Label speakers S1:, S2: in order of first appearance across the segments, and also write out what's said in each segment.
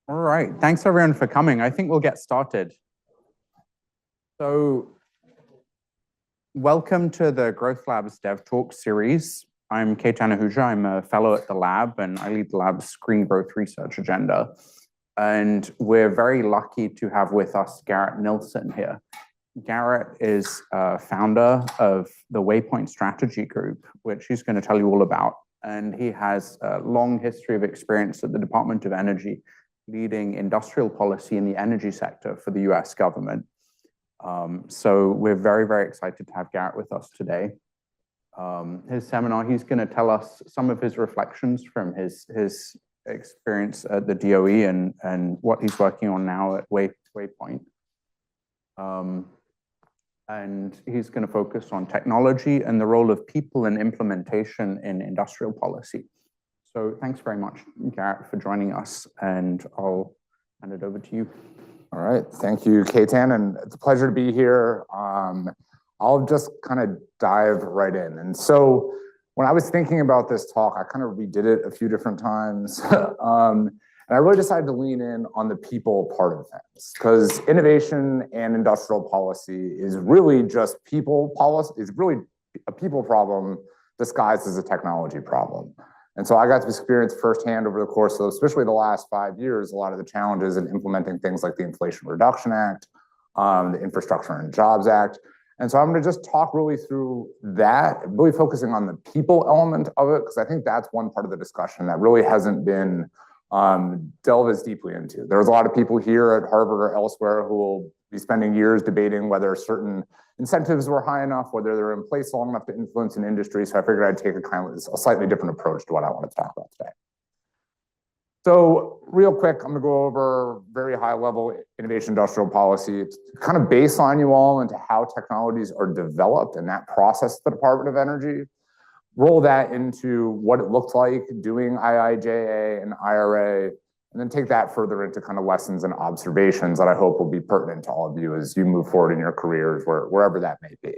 S1: All right, thanks everyone for coming. I think we'll get started. So, welcome to the Growth Labs Dev Talk series. I'm Ketan Ahuja. I'm a fellow at the lab, and I lead the lab's green growth research agenda. And we're very lucky to have with us Garrett Nilsen here. Garrett is founder of the Waypoint strategy group, which he's going to tell you all about. And he has a long history of experience at the Department of Energy, leading industrial policy in the energy sector for the US government. So we're very, very excited to have Garrett with us today. His seminar, he's going to tell us some of his reflections from his experience at the DOE and what he's working on now at Waypoint. And he's going to focus on technology and the role of people in implementation in industrial policy. So thanks very much, Garrett, for joining us, and I'll hand it over to you.
S2: All right, thank you, Ketan, and it's a pleasure to be here. I'll just kind of dive right in. And so when I was thinking about this talk, I kind of redid it a few different times. And I really decided to lean in on the people part of things, because innovation and industrial policy is really just people policy. It's really a people problem disguised as a technology problem. And so I got to experience firsthand over the course of, especially the last 5 years, a lot of the challenges in implementing things like the Inflation Reduction Act, the Infrastructure and Jobs Act. And so I'm going to just talk really through that, really focusing on the people element of it, because I think that's one part of the discussion that really hasn't been delved as deeply into. There's a lot of people here at Harvard or elsewhere who will be spending years debating whether certain incentives were high enough, whether they're in place long enough to influence an industry. So I figured I'd take a slightly different approach to what I want to talk about today. So real quick, I'm going to go over very high level innovation industrial policy. It's kind of baseline you all into how technologies are developed and that process at the Department of Energy. Roll that into what it looked like doing IIJA and IRA, and then take that further into kind of lessons and observations that I hope will be pertinent to all of you as you move forward in your careers, wherever that may be.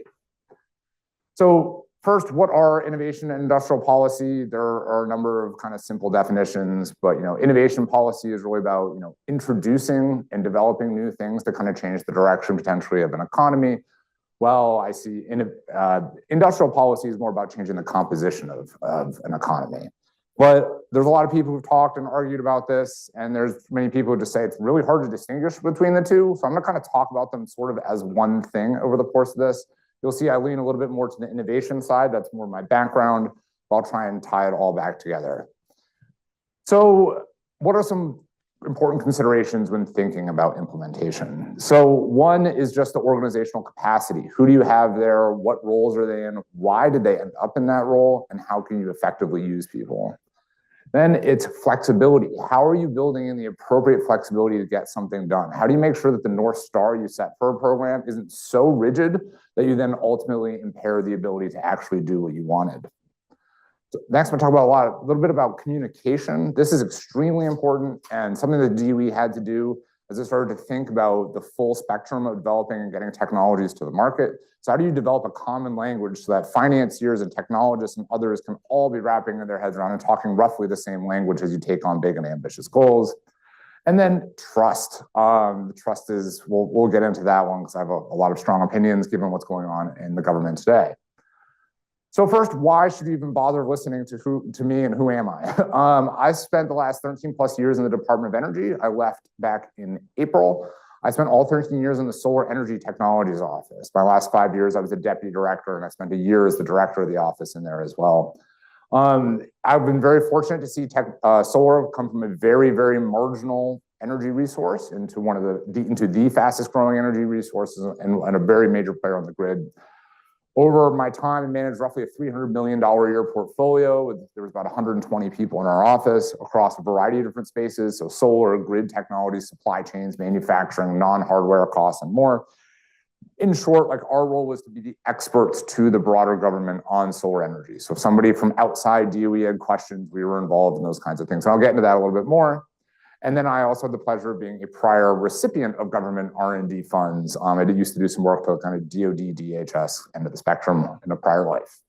S2: So first, what are innovation and industrial policy? There are a number of kind of simple definitions, but innovation policy is really about introducing and developing new things to kind of change the direction potentially of an economy. Well, I see industrial policy is more about changing the composition of an economy. But there's a lot of people who've talked and argued about this, and there's many people who just say it's really hard to distinguish between the two. So I'm going to kind of talk about them sort of as one thing over the course of this. You'll see I lean a little bit more to the innovation side. That's more my background. I'll try and tie it all back together. So what are some important considerations when thinking about implementation? So one is just the organizational capacity. Who do you have there? What roles are they in? Why did they end up in that role? And how can you effectively use people? Then it's flexibility. How are you building in the appropriate flexibility to get something done? How do you make sure that the North Star you set for a program isn't so rigid that you then ultimately impair the ability to actually do what you wanted? So next, I'm going to talk a little bit about communication. This is extremely important and something that DOE had to do as it started to think about the full spectrum of developing and getting technologies to the market. So how do you develop a common language so that financiers and technologists and others can all be wrapping their heads around and talking roughly the same language as you take on big and ambitious goals? And then trust. Trust is, we'll get into that one because I have a lot of strong opinions given what's going on in the government today. So first, why should you even bother listening to me and who am I? I spent the last 13 plus years in the Department of Energy. I left back in April. I spent all 13 years in the Solar Energy Technologies office. My last 5 years, I was a deputy director, and I spent a year as the director of the office in there as well. I've been very fortunate to see solar come from a very, very marginal energy resource into the fastest growing energy resources and a very major player on the grid. Over my time, I managed roughly a $300 million a year portfolio. There was about 120 people in our office across a variety of different spaces. So solar, grid technology, supply chains, manufacturing, non-hardware costs, and more. In short, like our role was to be the experts to the broader government on solar energy. So if somebody from outside DOE had questions, we were involved in those kinds of things. And I'll get into that a little bit more. And then I also had the pleasure of being a prior recipient of government R&D funds. I used to do some work to kind of DOD, DHS end of the spectrum in a prior life.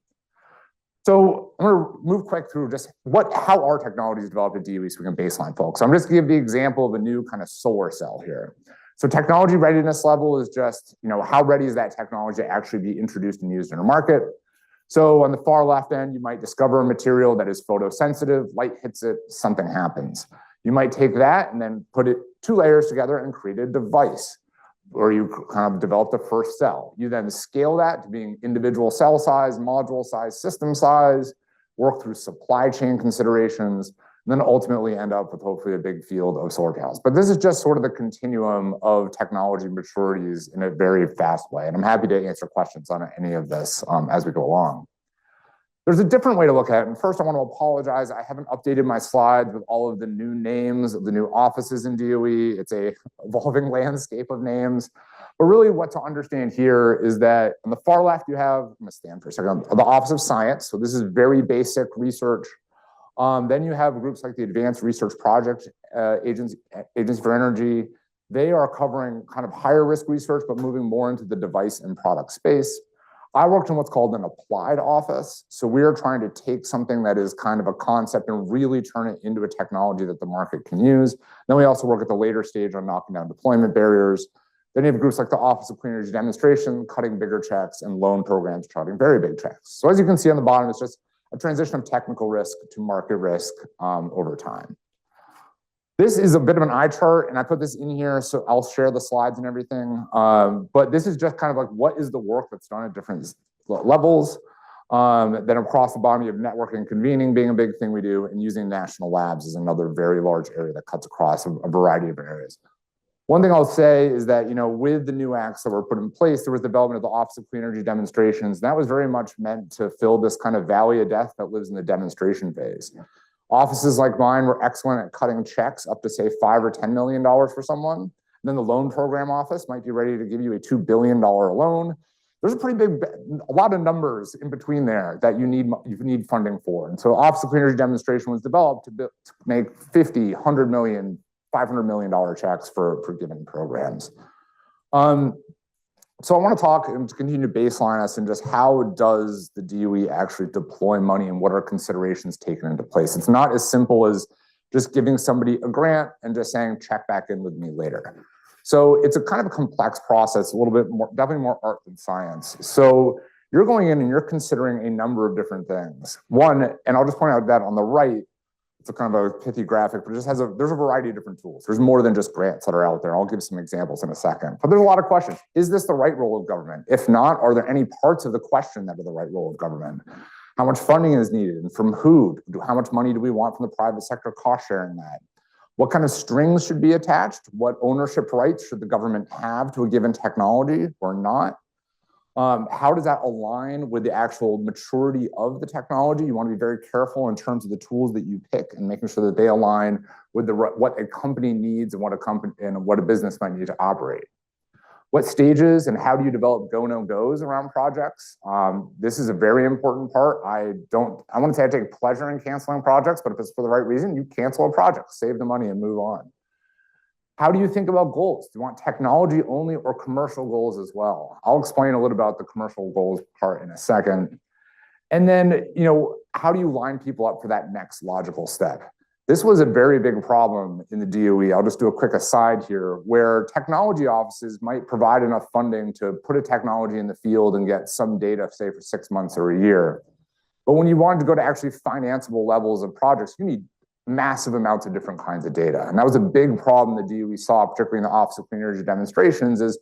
S2: So I'm going to move quick through just how our technology is developed at DOE so we can baseline folks. So I'm just going to give the example of a new kind of solar cell here. So technology readiness level is just, how ready is that technology to actually be introduced and used in a market? So on the far left end, you might discover a material that is photosensitive, light hits it, something happens. You might take that and then put it 2 layers together and create a device, or you kind of develop the first cell. You then scale that to being individual cell size, module size, system size, work through supply chain considerations, and then ultimately end up with hopefully a big field of solar panels. But this is just sort of the continuum of technology maturities in a very fast way. And I'm happy to answer questions on any of this as we go along. There's a different way to look at it. And first, I want to apologize. I haven't updated my slides with all of the new names of the new offices in DOE. It's a evolving landscape of names. But really what to understand here is that on the far left, you have, I'm going to stand for a second, the Office of Science. So this is very basic research. Then you have groups like the Advanced Research Project Agency for Energy. They are covering kind of higher risk research, but moving more into the device and product space. I worked in what's called an applied office. So we are trying to take something that is kind of a concept and really turn it into a technology that the market can use. Then we also work at the later stage on knocking down deployment barriers. Then you have groups like the Office of Clean Energy Demonstration, cutting bigger checks, and loan programs charting very big checks. So as you can see on the bottom, it's just a transition of technical risk to market risk over time. This is a bit of an eye chart, and I put this in here, so I'll share the slides and everything. But this is just kind of like what is the work that's done at different levels. Then across the bottom, you have networking and convening being a big thing we do, and using national labs is another very large area that cuts across a variety of areas. One thing I'll say is that, with the new acts that were put in place, there was development of the Office of Clean Energy Demonstrations. And that was very much meant to fill this kind of valley of death that lives in the demonstration phase. Offices like mine were excellent at cutting checks up to, say, $5 or $10 million for someone. And then the loan program office might be ready to give you a $2 billion loan. There's a lot of numbers in between there that you need funding for. And so Office of Clean Energy Demonstration was developed to make 50, 100 million, $500 million checks for given programs. So I want to talk and continue to baseline us and just how does the DOE actually deploy money and what are considerations taken into place. It's not as simple as just giving somebody a grant and just saying, check back in with me later. So it's a kind of a complex process, a little bit more, definitely more art than science. So you're going in and you're considering a number of different things. One, and I'll just point out that on the right, it's a kind of a pithy graphic, but it just has there's a variety of different tools. There's more than just grants that are out there. I'll give some examples in a second. But there's a lot of questions. Is this the right role of government? If not, are there any parts of the question that are the right role of government? How much funding is needed and from who? How much money do we want from the private sector cost sharing that? What kind of strings should be attached? What ownership rights should the government have to a given technology or not? How does that align with the actual maturity of the technology? You want to be very careful in terms of the tools that you pick and making sure that they align with what a company needs and what a business might need to operate. What stages and how do you develop go, no goes around projects? This is a very important part. I want to say I take pleasure in canceling projects, but if it's for the right reason, you cancel a project, save the money and move on. How do you think about goals? Do you want technology only or commercial goals as well? I'll explain a little about the commercial goals part in a second. And then, how do you line people up for that next logical step? This was a very big problem in the DOE. I'll just do a quick aside here, where technology offices might provide enough funding to put a technology in the field and get some data, say, for 6 months or a year. But when you wanted to go to actually financeable levels of projects, you need massive amounts of different kinds of data. And that was a big problem the DOE saw, particularly in the Office of Clean Energy Demonstrations, is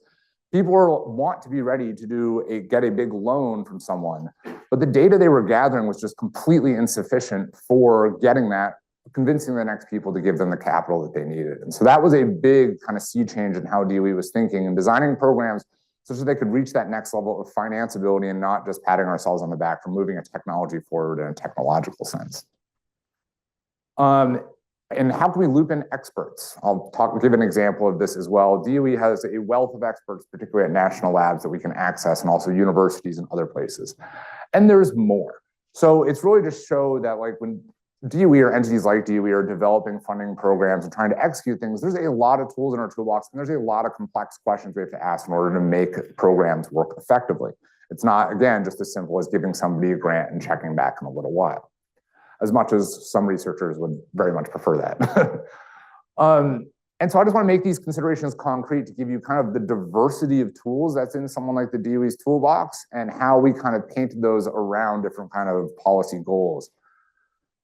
S2: people want to be ready to get a big loan from someone, but the data they were gathering was just completely insufficient for getting that, convincing the next people to give them the capital that they needed. And so that was a big kind of sea change in how DOE was thinking and designing programs such that they could reach that next level of financeability and not just patting ourselves on the back for moving a technology forward in a technological sense. And how can we loop in experts? I'll give an example of this as well. DOE has a wealth of experts, particularly at national labs, that we can access, and also universities and other places. And there's more. So it's really to show that when DOE or entities like DOE are developing funding programs and trying to execute things, there's a lot of tools in our toolbox, and there's a lot of complex questions we have to ask in order to make programs work effectively. It's not, again, just as simple as giving somebody a grant and checking back in a little while, as much as some researchers would very much prefer that. And so I just want to make these considerations concrete to give you kind of the diversity of tools that's in someone like the DOE's toolbox and how we kind of painted those around different kind of policy goals.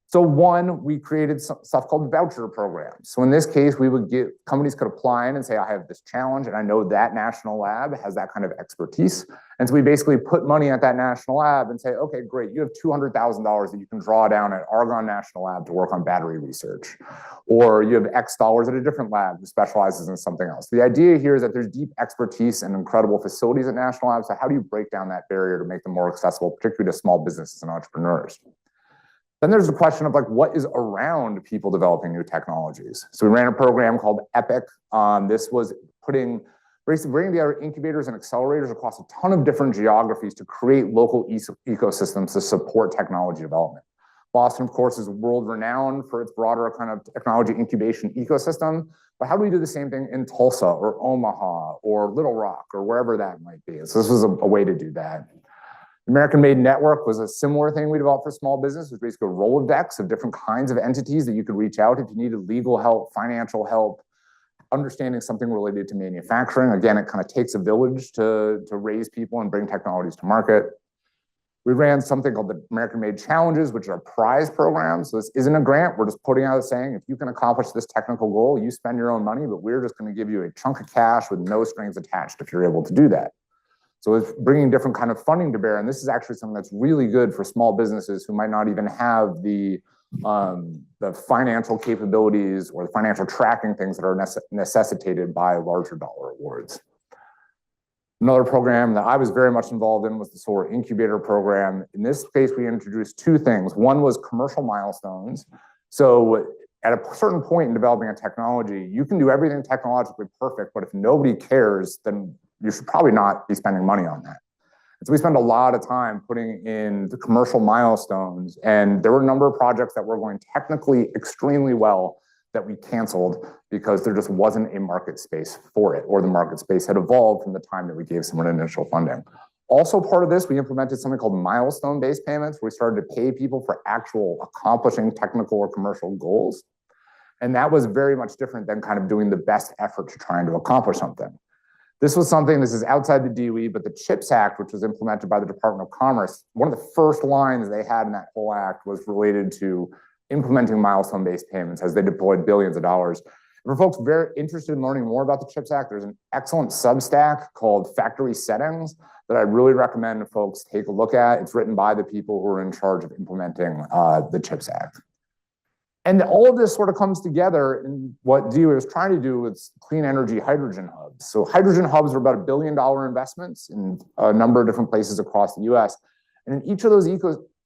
S2: So one, we created some stuff called voucher programs. So in this case, we would get, companies could apply in and say, I have this challenge and I know that national lab has that kind of expertise. And so we basically put money at that national lab and say, okay, great, you have $200,000 that you can draw down at Argonne National Lab to work on battery research. Or you have X dollars at a different lab who specializes in something else. The idea here is that there's deep expertise and incredible facilities at national labs. So how do you break down that barrier to make them more accessible, particularly to small businesses and entrepreneurs? Then there's the question of like, what is around people developing new technologies? So we ran a program called EPIC. This was bringing together incubators and accelerators across a ton of different geographies to create local ecosystems to support technology development. Boston, of course, is world renowned for its broader kind of technology incubation ecosystem. But how do we do the same thing in Tulsa or Omaha or Little Rock or wherever that might be? So this was a way to do that. American Made Network was a similar thing we developed for small business. It was basically a Rolodex of different kinds of entities that you could reach out if you needed legal help, financial help, understanding something related to manufacturing. Again, it kind of takes a village to raise people and bring technologies to market. We ran something called the American Made Challenges, which are prize programs. So this isn't a grant. We're just putting out a saying, if you can accomplish this technical goal, you spend your own money, but we're just going to give you a chunk of cash with no strings attached if you're able to do that. So it's bringing different kind of funding to bear. And this is actually something that's really good for small businesses who might not even have the financial capabilities or the financial tracking things that are necessitated by larger dollar awards. Another program that I was very much involved in was the Solar Incubator Program. In this case, we introduced two things. One was commercial milestones. So at a certain point in developing a technology, you can do everything technologically perfect, but if nobody cares, then you should probably not be spending money on that. And so we spend a lot of time putting in the commercial milestones, and there were a number of projects that were going technically extremely well that we canceled because there just wasn't a market space for it, or the market space had evolved from the time that we gave someone initial funding. Also part of this, we implemented something called milestone-based payments, where we started to pay people for actual accomplishing technical or commercial goals. And that was very much different than kind of doing the best effort to trying to accomplish something. This is outside the DOE, but the CHIPS Act, which was implemented by the Department of Commerce, one of the first lines they had in that whole act was related to implementing milestone-based payments as they deployed billions of dollars. For folks very interested in learning more about the CHIPS Act, there's an excellent Substack called Factory Settings that I really recommend folks take a look at. It's written by the people who are in charge of implementing the CHIPS Act. And all of this sort of comes together in what DOE was trying to do with clean energy hydrogen hubs. So hydrogen hubs are about $1 billion investments in a number of different places across the US. And in each of those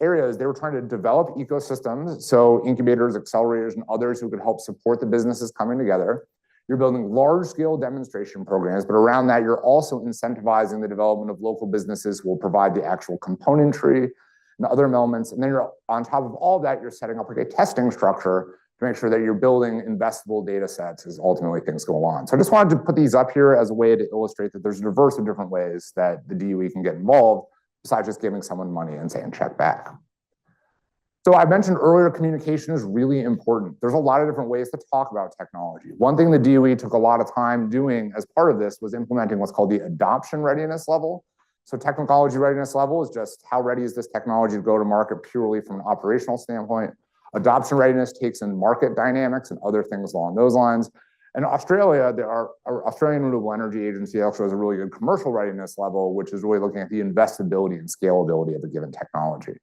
S2: areas, they were trying to develop ecosystems. So incubators, accelerators, and others who could help support the businesses coming together. You're building large-scale demonstration programs, but around that, you're also incentivizing the development of local businesses who will provide the actual componentry and other elements. And then you're on top of all of that, you're setting up like a testing structure to make sure that you're building investable data sets as ultimately things go on. So I just wanted to put these up here as a way to illustrate that there's a diverse of different ways that the DOE can get involved besides just giving someone money and saying check back. So I mentioned earlier, communication is really important. There's a lot of different ways to talk about technology. One thing the DOE took a lot of time doing as part of this was implementing what's called the adoption readiness level. So technology readiness level is just how ready is this technology to go to market purely from an operational standpoint. Adoption readiness takes in market dynamics and other things along those lines. In Australia, our Australian Renewable Energy Agency actually has a really good commercial readiness level, which is really looking at the investability and scalability of a given technology.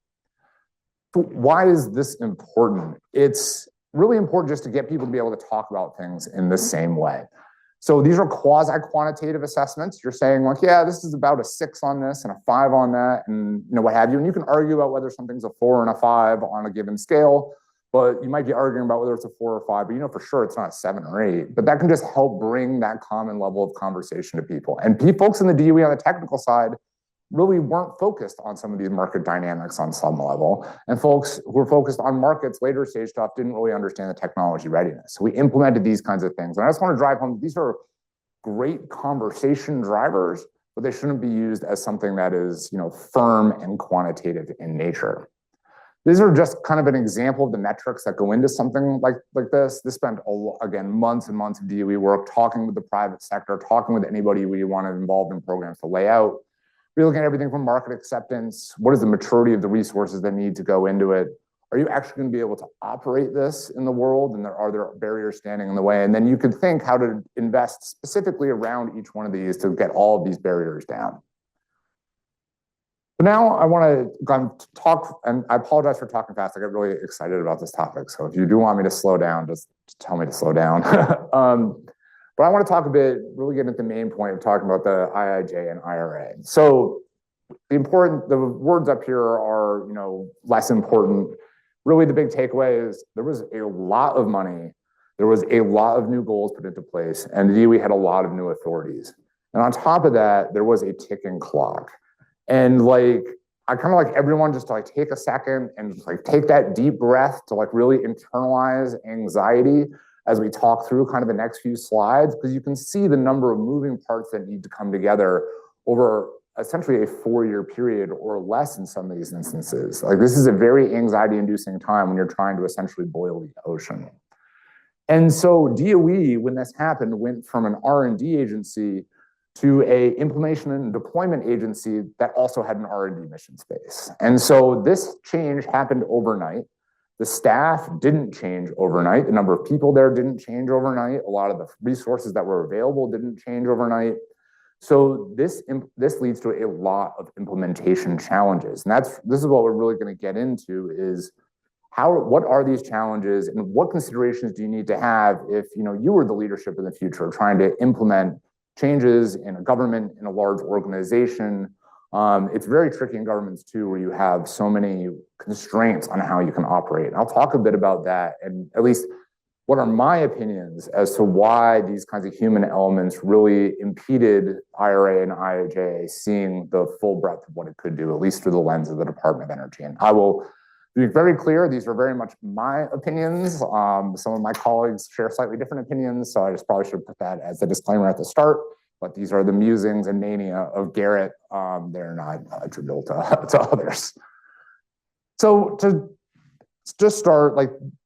S2: So why is this important? It's really important just to get people to be able to talk about things in the same way. So these are quasi-quantitative assessments. You're saying like, yeah, this is about a 6 on this and a 5 on that, and what have you. And you can argue about whether something's a 4 and a 5 on a given scale, but you might be arguing about whether it's a 4 or 5, but for sure it's not a 7 or 8. But that can just help bring that common level of conversation to people. And folks in the DOE on the technical side really weren't focused on some of these market dynamics on some level. And folks who were focused on markets, later stage stuff, didn't really understand the technology readiness. So we implemented these kinds of things. And I just want to drive home, these are great conversation drivers, but they shouldn't be used as something that is, firm and quantitative in nature. These are just kind of an example of the metrics that go into something like this. This spent, again, months and months of DOE work, talking with the private sector, talking with anybody we wanted involved in programs to lay out. We're looking at everything from market acceptance. What is the maturity of the resources that need to go into it? Are you actually going to be able to operate this in the world? And are there barriers standing in the way? And then you could think how to invest specifically around each one of these to get all of these barriers down. But now I want to talk, and I apologize for talking fast. I get really excited about this topic. So if you do want me to slow down, just tell me to slow down. But I want to talk a bit, really get at the main point of talking about the IIJ and IRA. So the words up here are, less important. Really, the big takeaway is there was a lot of money. There was a lot of new goals put into place, and the DOE had a lot of new authorities. And on top of that, there was a ticking clock. And I kind of like everyone just to take a second and take that deep breath to really internalize anxiety as we talk through kind of the next few slides, because you can see the number of moving parts that need to come together over essentially a 4-year period or less in some of these instances. This is a very anxiety-inducing time when you're trying to essentially boil the ocean. And so DOE, when this happened, went from an R&D agency to a implementation and deployment agency that also had an R&D mission space. And so this change happened overnight. The staff didn't change overnight. The number of people there didn't change overnight. A lot of the resources that were available didn't change overnight. So this leads to a lot of implementation challenges. And this is what we're really going to get into is what are these challenges and what considerations do you need to have if you were the leadership in the future trying to implement changes in a government, in a large organization. It's very tricky in governments too, where you have so many constraints on how you can operate. And I'll talk a bit about that and at least what are my opinions as to why these kinds of human elements really impeded IRA and IIJ seeing the full breadth of what it could do, at least through the lens of the Department of Energy. And I will be very clear, these are very much my opinions. Some of my colleagues share slightly different opinions, so I just probably should put that as a disclaimer at the start. But these are the musings and mania of Garrett. They're not attributable to others. So to just start,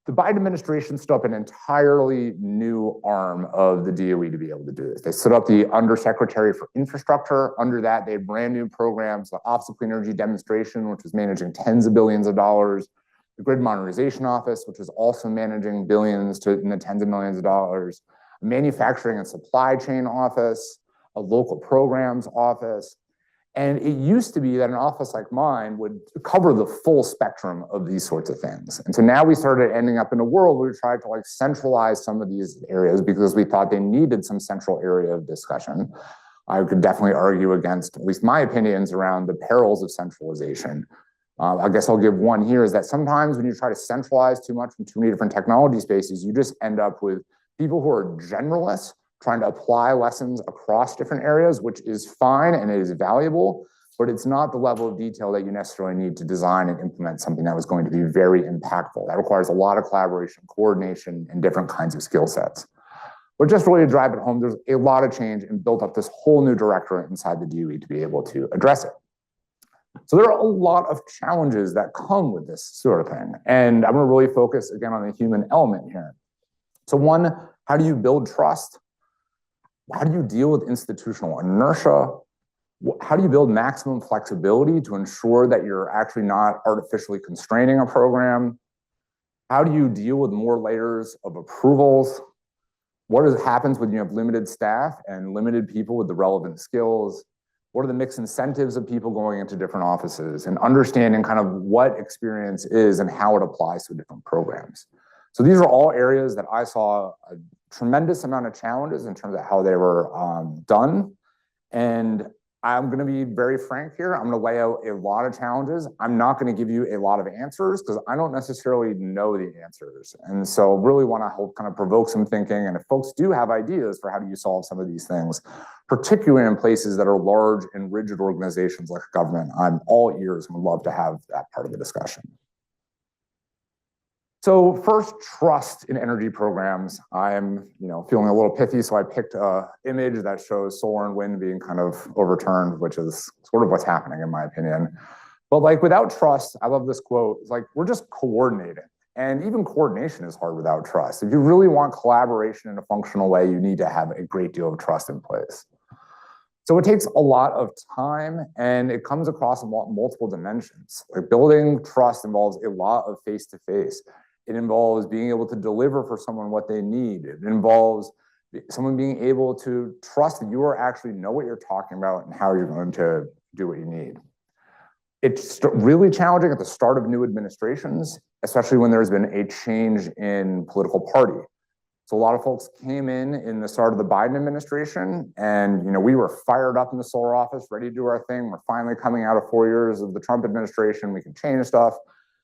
S2: the Biden administration stood up an entirely new arm of the DOE to be able to do this. They stood up the Undersecretary for Infrastructure. Under that, they had brand new programs, the Office of Clean Energy Demonstration, which was managing tens of billions of dollars, the Grid Modernization Office, which was also managing billions in the tens of millions of dollars, a Manufacturing and Supply Chain Office, a Local Programs Office. And it used to be that an office like mine would cover the full spectrum of these sorts of things. And so now we started ending up in a world where we tried to centralize some of these areas because we thought they needed some central area of discussion. I could definitely argue against at least my opinions around the perils of centralization. I guess I'll give one here is that sometimes when you try to centralize too much in too many different technology spaces, you just end up with people who are generalists trying to apply lessons across different areas, which is fine and it is valuable, but it's not the level of detail that you necessarily need to design and implement something that was going to be very impactful. That requires a lot of collaboration, coordination, and different kinds of skill sets. But just really to drive it home, there's a lot of change and built up this whole new directorate inside the DOE to be able to address it. So there are a lot of challenges that come with this sort of thing. And I'm going to really focus again on the human element here. So one, how do you build trust? How do you deal with institutional inertia? How do you build maximum flexibility to ensure that you're actually not artificially constraining a program? How do you deal with more layers of approvals? What happens when you have limited staff and limited people with the relevant skills? What are the mixed incentives of people going into different offices and understanding kind of what experience is and how it applies to different programs? So these are all areas that I saw a tremendous amount of challenges in terms of how they were done. And I'm going to be very frank here. I'm going to lay out a lot of challenges. I'm not going to give you a lot of answers because I don't necessarily know the answers. And so really want to help kind of provoke some thinking. And if folks do have ideas for how do you solve some of these things, particularly in places that are large and rigid organizations like government, I'm all ears and would love to have that part of the discussion. So first, trust in energy programs. I'm, feeling a little pithy, so I picked an image that shows solar and wind being kind of overturned, which is sort of what's happening in my opinion. But like without trust, I love this quote, it's like we're just coordinating. And even coordination is hard without trust. If you really want collaboration in a functional way, you need to have a great deal of trust in place. So it takes a lot of time and it comes across multiple dimensions. Like building trust involves a lot of face-to-face. It involves being able to deliver for someone what they need. It involves someone being able to trust that you actually know what you're talking about and how you're going to do what you need. It's really challenging at the start of new administrations, especially when there's been a change in political party. So a lot of folks came in the start of the Biden administration, and we were fired up in the solar office, ready to do our thing. We're finally coming out of 4 years of the Trump administration. We can change stuff.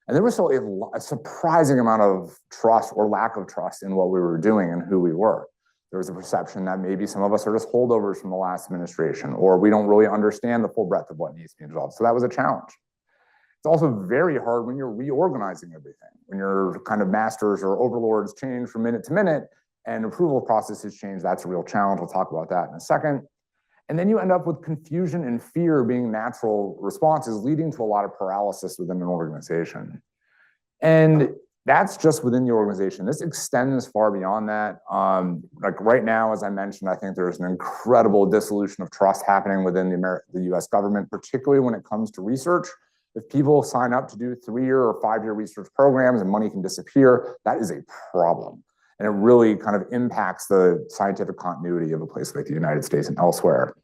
S2: And there was still a surprising amount of trust or lack of trust in what we were doing and who we were. There was a perception that maybe some of us are just holdovers from the last administration, or we don't really understand the full breadth of what needs to be resolved. So that was a challenge. It's also very hard when you're reorganizing everything, when your kind of masters or overlords change from minute to minute and approval processes change. That's a real challenge. We'll talk about that in a second. And then you end up with confusion and fear being natural responses, leading to a lot of paralysis within an organization. And that's just within the organization. This extends far beyond that. Like right now, as I mentioned, I think there's an incredible dissolution of trust happening within the US government, particularly when it comes to research. If people sign up to do 3-year or 5-year research programs and money can disappear, that is a problem. And it really kind of impacts the scientific continuity of a place like the United States and elsewhere.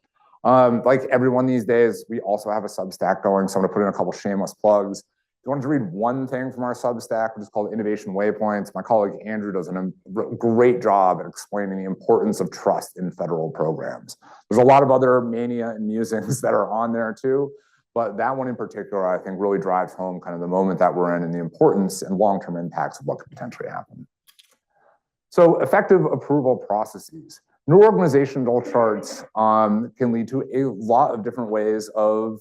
S2: Like everyone these days, we also have a Substack going, so I'm gonna put in a couple shameless plugs. If you wanted to read one thing from our Substack, which is called Innovation Waypoints, my colleague Andrew does a great job at explaining the importance of trust in federal programs. There's a lot of other mania and musings that are on there too, but that one in particular, I think really drives home kind of the moment that we're in and the importance and long-term impacts of what could potentially happen. So effective approval processes. New organizational charts can lead to a lot of different ways of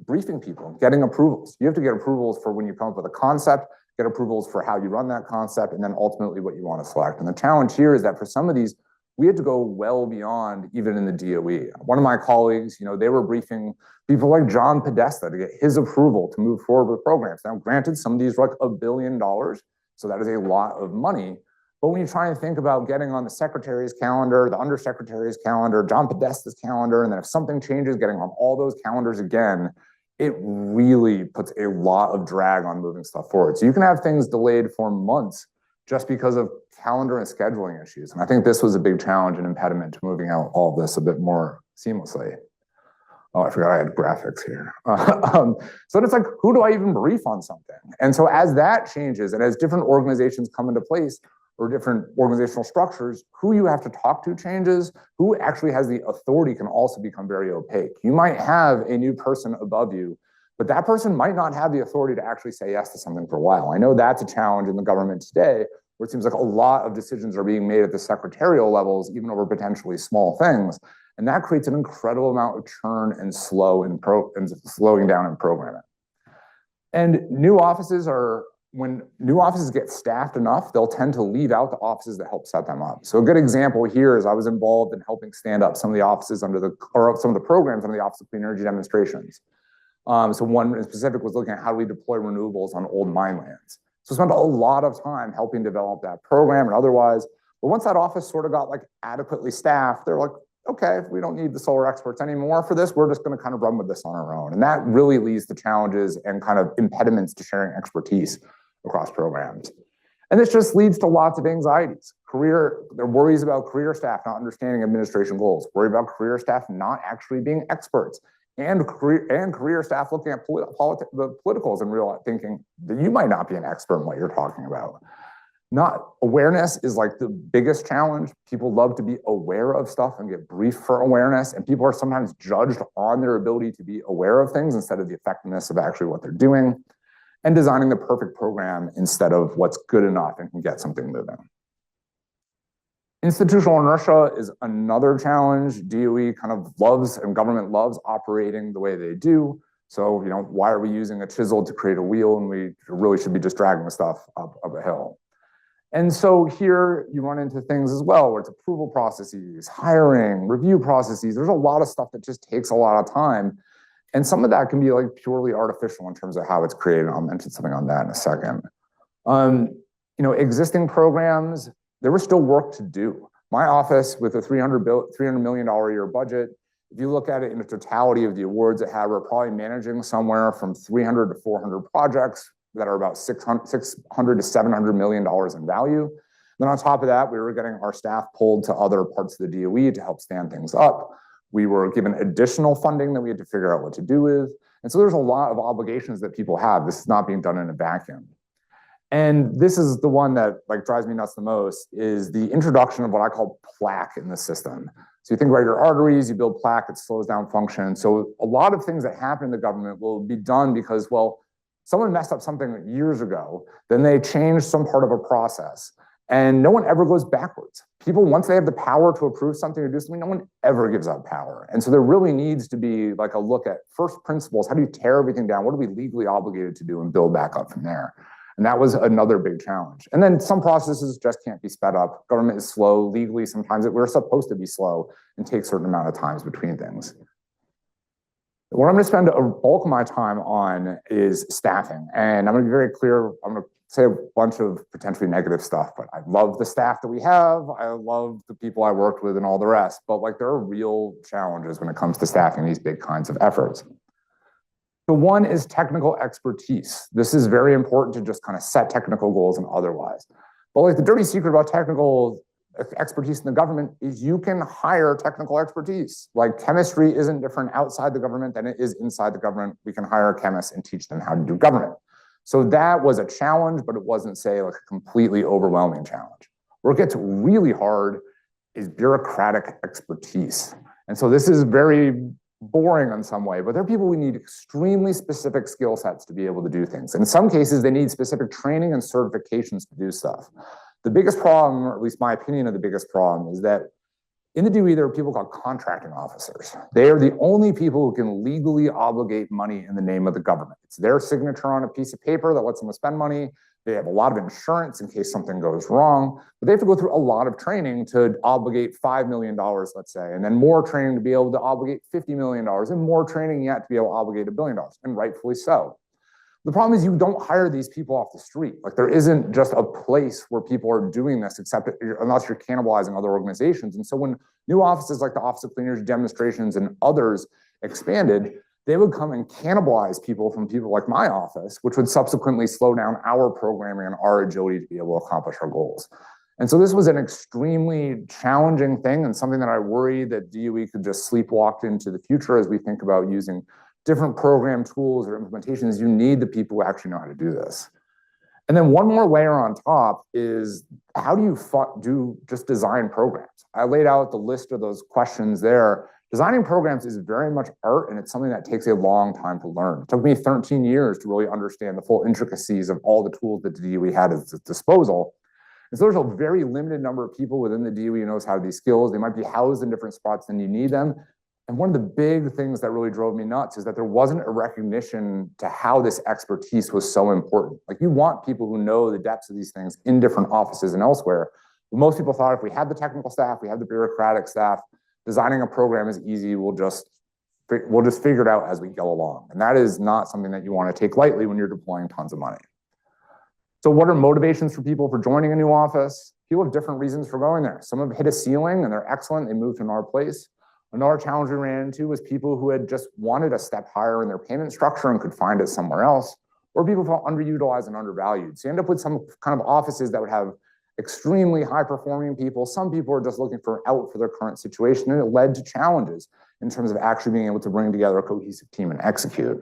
S2: briefing people, getting approvals. You have to get approvals for when you come up with a concept, get approvals for how you run that concept, and then ultimately what you want to select. And the challenge here is that for some of these, we had to go well beyond even in the DOE. One of my colleagues, they were briefing people like John Podesta to get his approval to move forward with programs. Now, granted, some of these are like $1 billion, so that is a lot of money. But when you try and think about getting on the secretary's calendar, the undersecretary's calendar, John Podesta's calendar, and then if something changes, getting on all those calendars again, it really puts a lot of drag on moving stuff forward. So you can have things delayed for months just because of calendar and scheduling issues. And I think this was a big challenge and impediment to moving out all of this a bit more seamlessly. Oh, I forgot I had graphics here. So it's like, who do I even brief on something? And so as that changes and as different organizations come into place, or different organizational structures, who you have to talk to changes, who actually has the authority can also become very opaque. You might have a new person above you, but that person might not have the authority to actually say yes to something for a while. I know that's a challenge in the government today, where it seems like a lot of decisions are being made at the secretarial levels, even over potentially small things. And that creates an incredible amount of churn and slowing down in programming. And when new offices get staffed enough, they'll tend to leave out the offices that help set them up. So a good example here is I was involved in helping stand up some of the offices some of the programs under the Office of Clean Energy Demonstrations. So one in specific was looking at how do we deploy renewables on old mine lands. So spent a lot of time helping develop that program and otherwise. But once that office sort of got like adequately staffed, they're like, okay, we don't need the solar experts anymore for this. We're just going to kind of run with this on our own. And that really leads to challenges and kind of impediments to sharing expertise across programs. And this just leads to lots of anxieties. There are worries about career staff not understanding administration goals, worry about career staff not actually being experts, and career staff looking at the politicals and real thinking that you might not be an expert in what you're talking about. Awareness is like the biggest challenge. People love to be aware of stuff and get briefed for awareness, and people are sometimes judged on their ability to be aware of things instead of the effectiveness of actually what they're doing, and designing the perfect program instead of what's good enough and can get something moving. Institutional inertia is another challenge. DOE kind of loves and government loves operating the way they do. So, why are we using a chisel to create a wheel and we really should be just dragging the stuff up a hill? And so here you run into things as well, where it's approval processes, hiring, review processes. There's a lot of stuff that just takes a lot of time. And some of that can be like purely artificial in terms of how it's created. I'll mention something on that in a second. Existing programs, there was still work to do. My office with a $300 million a year budget, if you look at it in the totality of the awards it had, we're probably managing somewhere from 300 to 400 projects that are about $600 to $700 million in value. Then on top of that, we were getting our staff pulled to other parts of the DOE to help stand things up. We were given additional funding that we had to figure out what to do with. And so there's a lot of obligations that people have. This is not being done in a vacuum. And this is the one that drives me nuts the most, is the introduction of what I call plaque in the system. So you think about your arteries, you build plaque, it slows down function. So a lot of things that happen in the government will be done because, well, someone messed up something years ago, then they changed some part of a process, and no one ever goes backwards. People, once they have the power to approve something or do something, no one ever gives up power. And so there really needs to be a look at first principles. How do you tear everything down? What are we legally obligated to do and build back up from there? And that was another big challenge. And then some processes just can't be sped up. Government is slow. Legally, sometimes we're supposed to be slow and take a certain amount of times between things. What I'm going to spend a bulk of my time on is staffing. And I'm going to be very clear. I'm going to say a bunch of potentially negative stuff, but I love the staff that we have. I love the people I worked with and all the rest. But there are real challenges when it comes to staffing these big kinds of efforts. The one is technical expertise. This is very important to just kind of set technical goals and otherwise. But the dirty secret about technical expertise in the government is you can hire technical expertise. Chemistry isn't different outside the government than it is inside the government. We can hire chemists and teach them how to do government. So that was a challenge, but it wasn't, say, a completely overwhelming challenge. Where it gets really hard is bureaucratic expertise. And so this is very boring in some way, but there are people who need extremely specific skill sets to be able to do things. In some cases, they need specific training and certifications to do stuff. The biggest problem, or at least my opinion of the biggest problem, is that in the DOE, there are people called contracting officers. They are the only people who can legally obligate money in the name of the government. It's their signature on a piece of paper that lets them spend money. They have a lot of insurance in case something goes wrong, but they have to go through a lot of training to obligate $5 million, let's say, and then more training to be able to obligate $50 million, and more training yet to be able to obligate $1 billion, and rightfully so. The problem is you don't hire these people off the street. There isn't just a place where people are doing this, unless you're cannibalizing other organizations. And so when new offices like the Office of Clean Energy Demonstrations and others expanded, they would come and cannibalize people from people like my office, which would subsequently slow down our programming and our agility to be able to accomplish our goals. And so this was an extremely challenging thing, and something that I worry that DOE could just sleepwalk into the future as we think about using different program tools or implementations. You need the people who actually know how to do this. And then one more layer on top is, how do you just design programs? I laid out the list of those questions there. Designing programs is very much art, and it's something that takes a long time to learn. It took me 13 years to really understand the full intricacies of all the tools that the DOE had at its disposal. And so there's a very limited number of people within the DOE who knows how to do these skills. They might be housed in different spots than you need them. And one of the big things that really drove me nuts is that there wasn't a recognition to how this expertise was so important. You want people who know the depths of these things in different offices and elsewhere. But most people thought if we had the technical staff, we have the bureaucratic staff, designing a program is easy. We'll just figure it out as we go along. And that is not something that you want to take lightly when you're deploying tons of money. So what are motivations for people for joining a new office? People have different reasons for going there. Some have hit a ceiling and they're excellent. They moved to another place. Another challenge we ran into was people who had just wanted a step higher in their payment structure and could find it somewhere else, or people felt underutilized and undervalued. So you end up with some kind of offices that would have extremely high-performing people. Some people are just looking for out for their current situation, and it led to challenges in terms of actually being able to bring together a cohesive team and execute.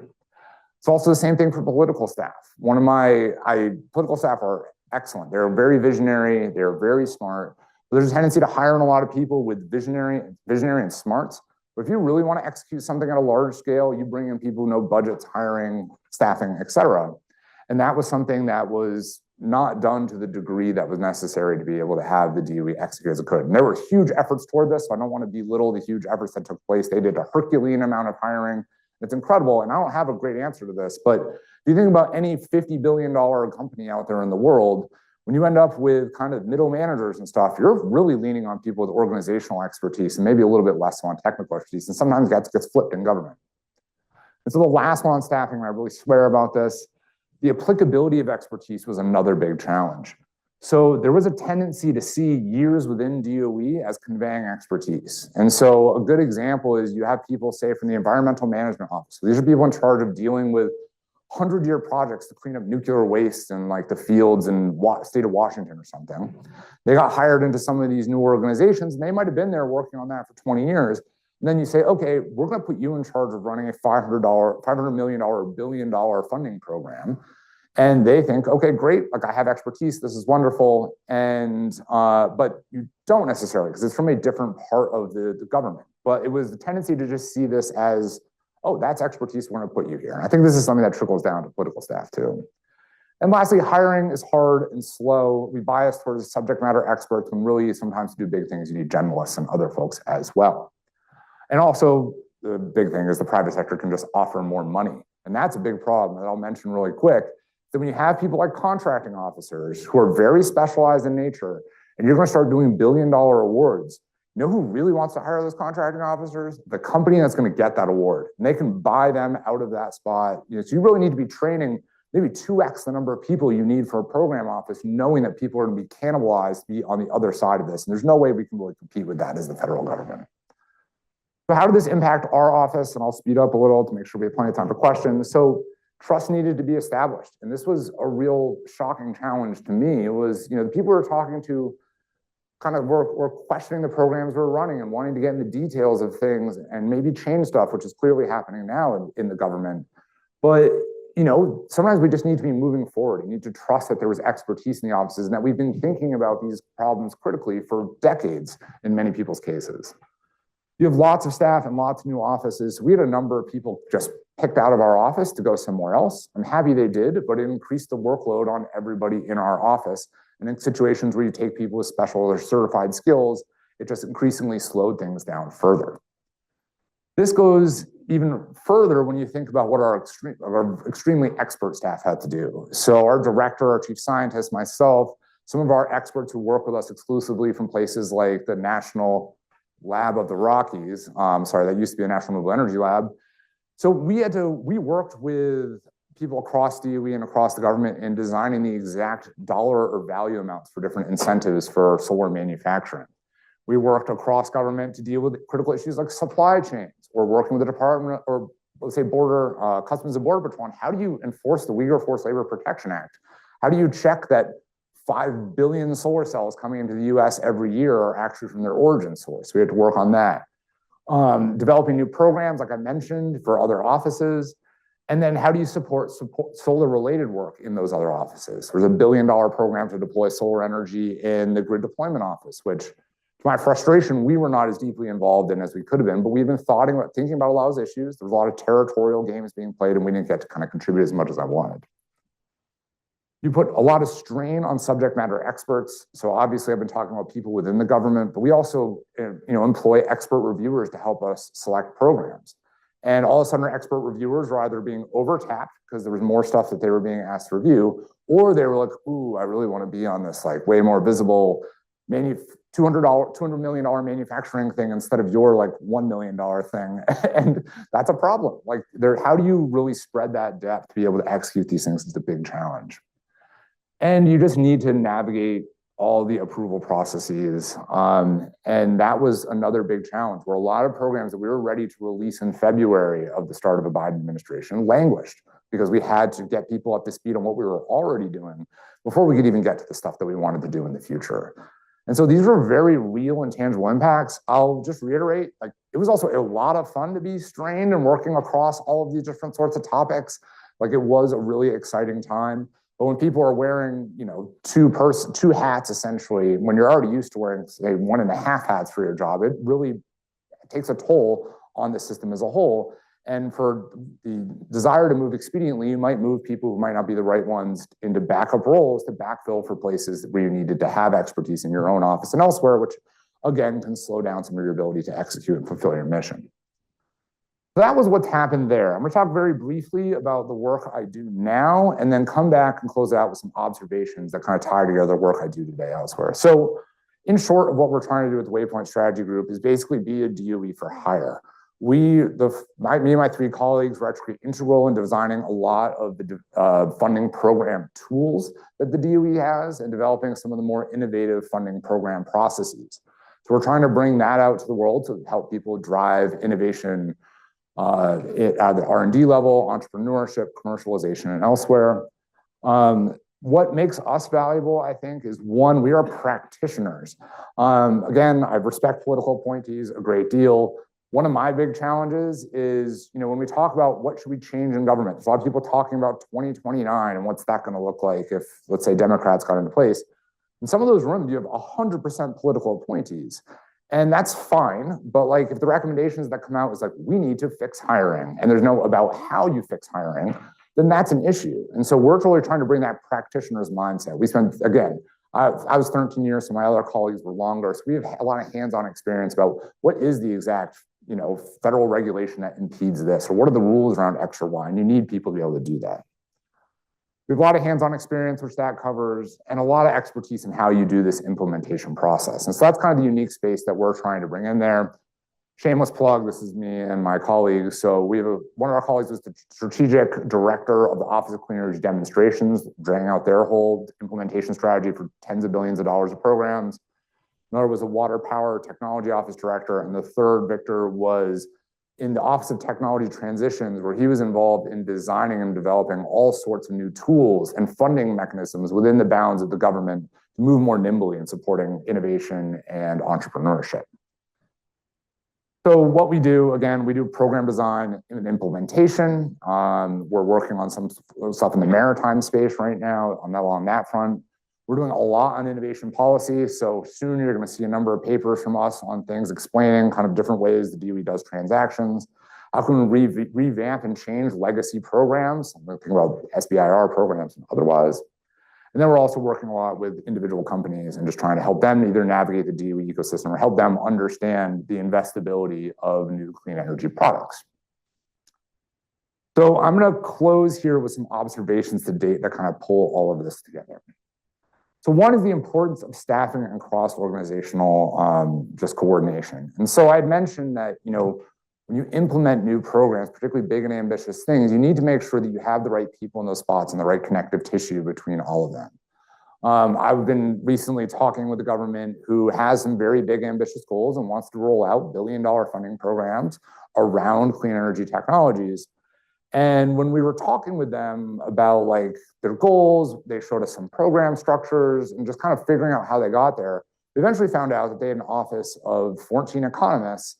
S2: It's also the same thing for political staff. One of my political staff are excellent. They're very visionary. They're very smart. But there's a tendency to hire in a lot of people with visionary and smarts. But if you really want to execute something at a large scale, you bring in people who know budgets, hiring, staffing, et cetera. And that was something that was not done to the degree that was necessary to be able to have the DOE execute as it could. And there were huge efforts toward this, so I don't want to belittle the huge efforts that took place. They did a Herculean amount of hiring, It's incredible, and I don't have a great answer to this, but if you think about any $50 billion company out there in the world, when you end up with kind of middle managers and stuff, you're really leaning on people with organizational expertise and maybe a little bit less on technical expertise, and sometimes that gets flipped in government. And so the last one on staffing, I really swear about this, the applicability of expertise was another big challenge. So there was a tendency to see years within DOE as conveying expertise. And so a good example is you have people, say, from the Environmental Management Office. So these are people in charge of dealing with 100-year projects to clean up nuclear waste in like the fields in state of Washington or something. They got hired into some of these new organizations, and they might have been there working on that for 20 years. And then you say, okay, we're going to put you in charge of running a $500 million, $1 billion funding program. And they think, okay, great, like I have expertise, this is wonderful. And, but you don't necessarily, because it's from a different part of the government. But it was the tendency to just see this as, oh, that's expertise, we're going to put you here. And I think this is something that trickles down to political staff too. And lastly, hiring is hard and slow. We bias towards subject matter experts when really sometimes to do big things, you need generalists and other folks as well. And also, the big thing is the private sector can just offer more money. And that's a big problem that I'll mention really quick. That when you have people like contracting officers who are very specialized in nature, and you're going to start doing billion-dollar awards, you know who really wants to hire those contracting officers? The company that's going to get that award. And they can buy them out of that spot. You know, so you really need to be training maybe 2x the number of people you need for a program office, knowing that people are going to be cannibalized to be on the other side of this. And there's no way we can really compete with that as the federal government. So how did this impact our office? And I'll speed up a little to make sure we have plenty of time for questions. So trust needed to be established. And this was a real shocking challenge to me. It was, you know, the people we were talking to kind of were questioning the programs we're running and wanting to get into the details of things and maybe change stuff, which is clearly happening now in the government. But, you know, sometimes we just need to be moving forward. You need to trust that there was expertise in the offices and that we've been thinking about these problems critically for decades in many people's cases. You have lots of staff and lots of new offices. We had a number of people just picked out of our office to go somewhere else. I'm happy they did, but it increased the workload on everybody in our office. And in situations where you take people with special or certified skills, it just increasingly slowed things down further. This goes even further when you think about what our extremely expert staff had to do. So our director, our chief scientist, myself, some of our experts who work with us exclusively from places like the National Lab of the Rockies, that used to be a National Renewable Energy Lab. So we worked with people across DOE and across the government in designing the exact dollar or value amounts for different incentives for solar manufacturing. We worked across government to deal with critical issues like supply chains, or working with the Department, or let's say Customs and Border Patrol. How do you enforce the Uyghur Forced Labor Protection Act? How do you check that 5 billion solar cells coming into the US every year are actually from their origin source? We had to work on that. Developing new programs, like I mentioned, for other offices. And then how do you support solar-related work in those other offices? There's a $1 billion program to deploy solar energy in the grid deployment office, which, to my frustration, we were not as deeply involved in as we could have been, but we've been thinking about a lot of those issues. There was a lot of territorial games being played, and we didn't get to kind of contribute as much as I wanted. You put a lot of strain on subject matter experts. So obviously I've been talking about people within the government, but we also employ expert reviewers to help us select programs. And all of a sudden our expert reviewers were either being overtapped because there was more stuff that they were being asked to review, or they were like, ooh, I really want to be on this like way more visible $200 million manufacturing thing instead of your like $1 million thing. And that's a problem. Like how do you really spread that depth to be able to execute these things is the big challenge. And you just need to navigate all the approval processes. And that was another big challenge where a lot of programs that we were ready to release in February of the start of the Biden administration languished because we had to get people up to speed on what we were already doing before we could even get to the stuff that we wanted to do in the future. And so these were very real and tangible impacts. I'll just reiterate, like it was also a lot of fun to be strained and working across all of these different sorts of topics. Like it was a really exciting time. But when people are wearing, two hats essentially, when you're already used to wearing, say, 1.5 hats for your job, it really takes a toll on the system as a whole. And for the desire to move expediently, you might move people who might not be the right ones into backup roles to backfill for places where you needed to have expertise in your own office and elsewhere, which again can slow down some of your ability to execute and fulfill your mission. So that was what's happened there. I'm going to talk very briefly about the work I do now, and then come back and close out with some observations that kind of tie together the work I do today elsewhere. So in short, what we're trying to do with the Waypoint Strategy Group is basically be a DOE for hire. Me and my three colleagues were actually integral in designing a lot of the funding program tools that the DOE has and developing some of the more innovative funding program processes. So we're trying to bring that out to the world to help people drive innovation at the R&D level, entrepreneurship, commercialization, and elsewhere. What makes us valuable, I think, is one, we are practitioners. Again, I respect political appointees a great deal. One of my big challenges is, when we talk about what should we change in government, there's a lot of people talking about 2029 and what's that going to look like if, let's say, Democrats got into place. In some of those rooms, you have 100% political appointees. And that's fine, but like if the recommendations that come out is like, we need to fix hiring, and there's no about how you fix hiring, then that's an issue. And so we're really trying to bring that practitioner's mindset. We spent, again, I was 13 years, so my other colleagues were longer. So we have a lot of hands-on experience about what is the exact, federal regulation that impedes this, or what are the rules around X or Y, and you need people to be able to do that. We have a lot of hands-on experience, which that covers, and a lot of expertise in how you do this implementation process. And so that's kind of the unique space that we're trying to bring in there. Shameless plug, this is me and my colleagues. So we have one of our colleagues was the strategic director of the Office of Clean Energy Demonstrations, dragging out their whole implementation strategy for tens of billions of dollars of programs. Another was a Water Power Technology Office director. And the third, Victor, was in the Office of Technology Transitions, where he was involved in designing and developing all sorts of new tools and funding mechanisms within the bounds of the government to move more nimbly in supporting innovation and entrepreneurship. So what we do, again, we do program design and implementation. We're working on some stuff in the maritime space right now on that front. We're doing a lot on innovation policy. So soon you're going to see a number of papers from us on things explaining kind of different ways the DOE does transactions. How can we revamp and change legacy programs? I'm thinking about SBIR programs and otherwise. And then we're also working a lot with individual companies and just trying to help them either navigate the DOE ecosystem or help them understand the investability of new clean energy products. So I'm going to close here with some observations to date that kind of pull all of this together. So one is the importance of staffing and cross-organizational just coordination. And so I'd mentioned that, when you implement new programs, particularly big and ambitious things, you need to make sure that you have the right people in those spots and the right connective tissue between all of them. I've been recently talking with the government who has some very big ambitious goals and wants to roll out billion-dollar funding programs around clean energy technologies. And when we were talking with them about like their goals, they showed us some program structures and just kind of figuring out how they got there. We eventually found out that they had an office of 14 economists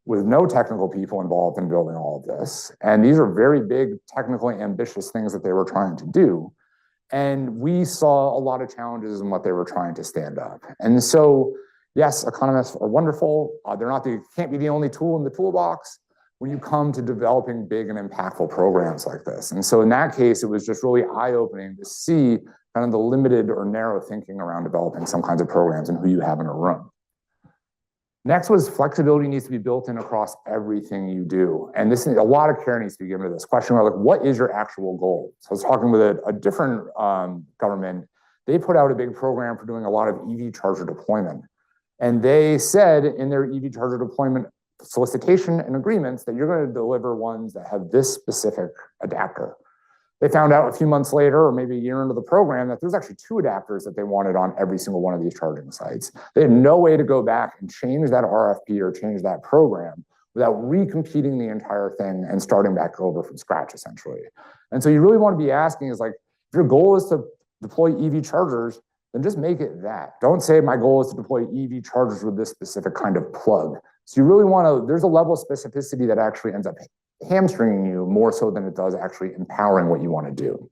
S2: with no technical people involved in building all of this. And these are very big, technically ambitious things that they were trying to do. And we saw a lot of challenges in what they were trying to stand up. And so, yes, economists are wonderful. Can't be the only tool in the toolbox when you come to developing big and impactful programs like this. And so in that case, it was just really eye-opening to see kind of the limited or narrow thinking around developing some kinds of programs and who you have in a room. Next was flexibility needs to be built in across everything you do. And a lot of care needs to be given to this question about like, what is your actual goal? So I was talking with a different government. They put out a big program for doing a lot of EV charger deployment. And they said in their EV charger deployment solicitation and agreements that you're going to deliver ones that have this specific adapter. They found out a few months later, or maybe a year into the program, that there's actually 2 adapters that they wanted on every single one of these charging sites. They had no way to go back and change that RFP or change that program without recompeting the entire thing and starting back over from scratch, essentially. And so you really want to be asking is like, if your goal is to deploy EV chargers, then just make it that. Don't say my goal is to deploy EV chargers with this specific kind of plug. So you really want to, there's a level of specificity that actually ends up hamstringing you more so than it does actually empowering what you want to do.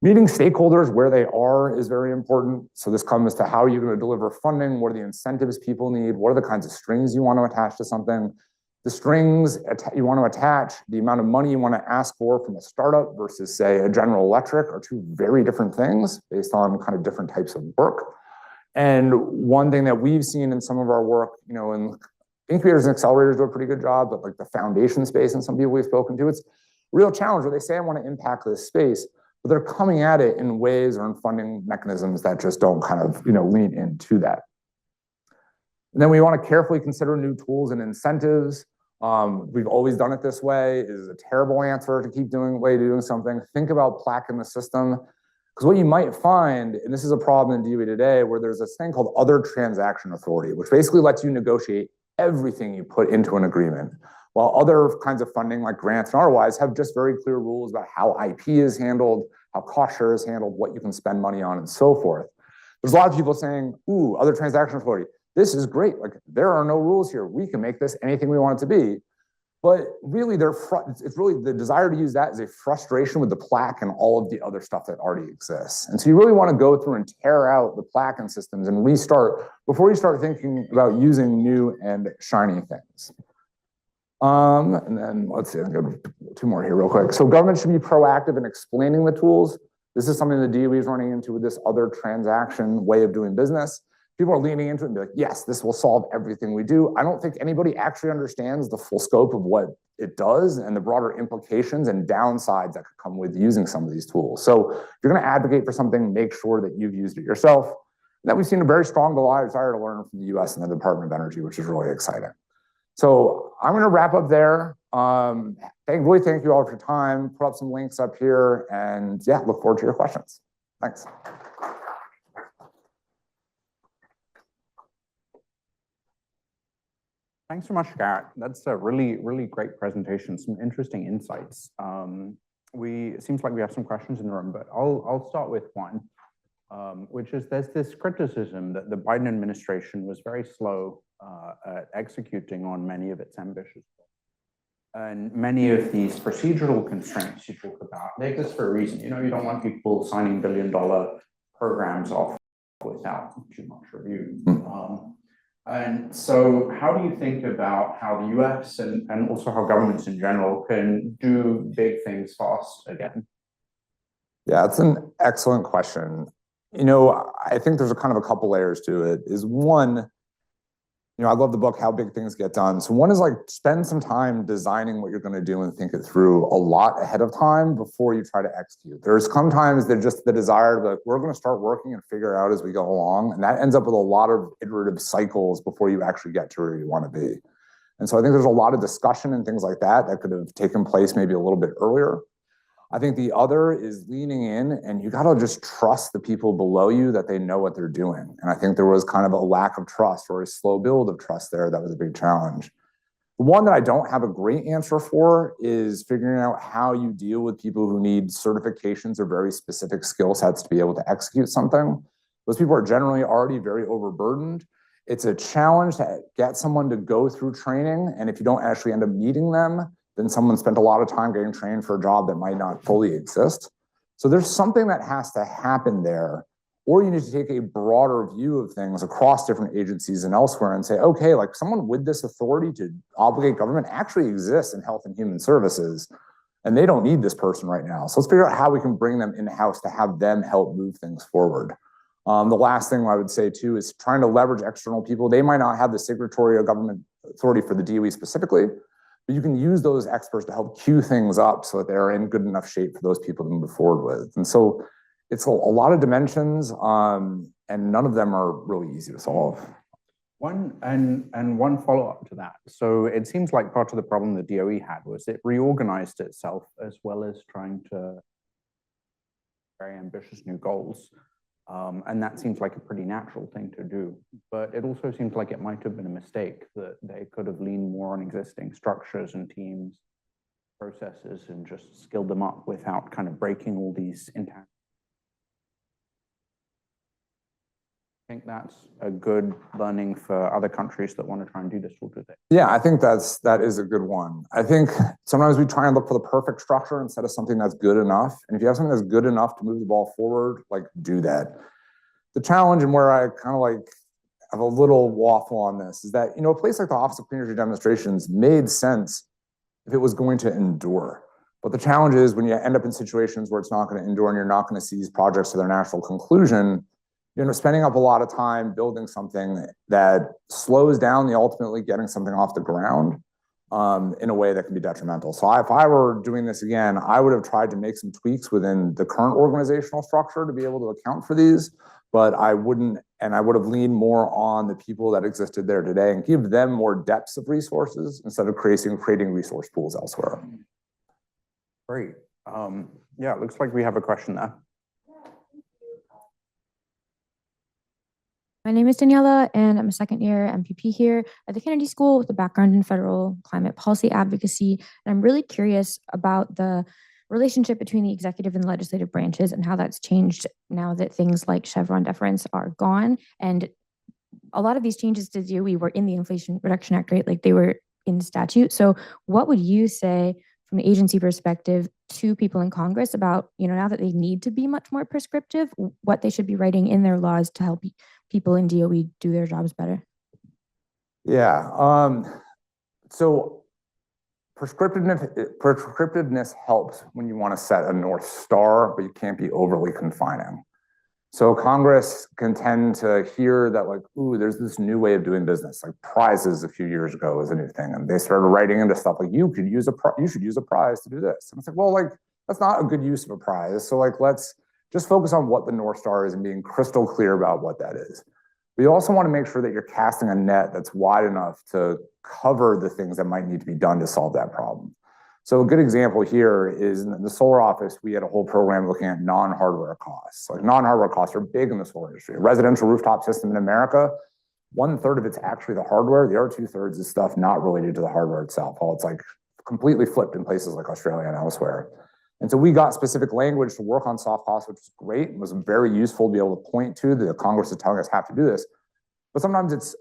S2: Meeting stakeholders where they are is very important. So this comes to how you're going to deliver funding, what are the incentives people need, what are the kinds of strings you want to attach to something. The strings you want to attach, the amount of money you want to ask for from a startup versus, say, a General Electric are 2 very different things based on kind of different types of work. And one thing that we've seen in some of our work, in incubators and accelerators do a pretty good job, but like the foundation space and some people we've spoken to, it's a real challenge where they say, I want to impact this space, but they're coming at it in ways or in funding mechanisms that just don't kind of, lean into that. And then we want to carefully consider new tools and incentives. We've always done it this way. It is a terrible answer to keep doing something. Think about plaque in the system. Because what you might find, and this is a problem in DOE today, where there's this thing called other transaction authority, which basically lets you negotiate everything you put into an agreement, while other kinds of funding like grants and otherwise have just very clear rules about how IP is handled, how cost share is handled, what you can spend money on, and so forth. There's a lot of people saying, ooh, other transaction authority, this is great. Like, there are no rules here. We can make this anything we want it to be. But really, it's really the desire to use that as a frustration with the plaque and all of the other stuff that already exists. And so you really want to go through and tear out the plaque and systems and restart before you start thinking about using new and shiny things. And then let's see, I'll go two more here real quick. So government should be proactive in explaining the tools. This is something the DOE is running into with this other transaction way of doing business. People are leaning into it and be like, yes, this will solve everything we do. I don't think anybody actually understands the full scope of what it does and the broader implications and downsides that could come with using some of these tools. So if you're going to advocate for something, make sure that you've used it yourself. And then we've seen a very strong desire to learn from the US and the Department of Energy, which is really exciting. So I'm going to wrap up there. Really thank you all for your time. Put up some links up here, and yeah, look forward to your questions. Thanks.
S1: Thanks so much, Garrett. That's a really, really great presentation. Some interesting insights. It seems like we have some questions in the room, but I'll start with one, which is there's this criticism that the Biden administration was very slow at executing on many of its ambitious goals. And many of these procedural constraints you talk about, they exist for a reason. You don't want people signing billion-dollar programs off without too much review. And so how do you think about how the US and also how governments in general can do big things fast again?
S2: Yeah, it's an excellent question. I think there's a kind of a couple layers to it. Is one, I love the book, How Big Things Get Done. So one is like spend some time designing what you're going to do and think it through a lot ahead of time before you try to execute. There's sometimes that just the desire that we're going to start working and figure out as we go along. And that ends up with a lot of iterative cycles before you actually get to where you want to be. And so I think there's a lot of discussion and things like that could have taken place maybe a little bit earlier. I think the other is leaning in, and you got to just trust the people below you that they know what they're doing. And I think there was kind of a lack of trust or a slow build of trust there. That was a big challenge. The one that I don't have a great answer for is figuring out how you deal with people who need certifications or very specific skill sets to be able to execute something. Those people are generally already very overburdened. It's a challenge to get someone to go through training. And if you don't actually end up meeting them, then someone spent a lot of time getting trained for a job that might not fully exist. So there's something that has to happen there, or you need to take a broader view of things across different agencies and elsewhere and say, okay, like someone with this authority to obligate government actually exists in health and human services, and they don't need this person right now. So let's figure out how we can bring them in-house to have them help move things forward. The last thing I would say too is trying to leverage external people. They might not have the signatory or government authority for the DOE specifically, but you can use those experts to help cue things up so that they're in good enough shape for those people to move forward with. And so it's a lot of dimensions, and none of them are really easy to solve.
S1: One follow-up to that. So it seems like part of the problem the DOE had was it reorganized itself as well as trying to very ambitious new goals. And that seems like a pretty natural thing to do. But it also seems like it might have been a mistake that they could have leaned more on existing structures and teams, processes, and just skilled them up without kind of breaking all these intangibles. I think that's a good learning for other countries that want to try and do this sort of thing.
S2: Yeah, I think that is a good one. I think sometimes we try and look for the perfect structure instead of something that's good enough. And if you have something that's good enough to move the ball forward, like do that. The challenge and where I kind of like have a little waffle on this is that, a place like the Office of Clean Energy Demonstrations made sense if it was going to endure. But the challenge is when you end up in situations where it's not going to endure and you're not going to see these projects to their natural conclusion, spending up a lot of time building something that slows down the ultimately getting something off the ground in a way that can be detrimental. So if I were doing this again, I would have tried to make some tweaks within the current organizational structure to be able to account for these, but I wouldn't, and I would have leaned more on the people that existed there today and give them more depths of resources instead of creating resource pools elsewhere.
S1: Great. Yeah, it looks like we have a question there.
S3: My name is Daniela, and I'm a second-year MPP here at the Kennedy School with a background in federal climate policy advocacy. And I'm really curious about the relationship between the executive and the legislative branches and how that's changed now that things like Chevron deference are gone. And a lot of these changes to DOE were in the Inflation Reduction Act, right? Like they were in statute. So what would you say from the agency perspective to people in Congress about, now that they need to be much more prescriptive, what they should be writing in their laws to help people in DOE do their jobs better?
S2: Yeah. So prescriptiveness helps when you want to set a North Star, but you can't be overly confining. So Congress can tend to hear that like, ooh, there's this new way of doing business, like prizes a few years ago was a new thing. And they started writing into stuff like, you should use a prize to do this. And it's like, well, like, that's not a good use of a prize. So like, let's just focus on what the North Star is and being crystal clear about what that is. But you also want to make sure that you're casting a net that's wide enough to cover the things that might need to be done to solve that problem. So a good example here is in the solar office, we had a whole program looking at non-hardware costs. Like non-hardware costs are big in the solar industry. A residential rooftop system in America, 1/3 of it's actually the hardware. The other 2/3 is stuff not related to the hardware itself. Well, it's like completely flipped in places like Australia and elsewhere. And so we got specific language to work on soft costs, which was great and was very useful to be able to point to that Congress is telling us have to do this. But sometimes it's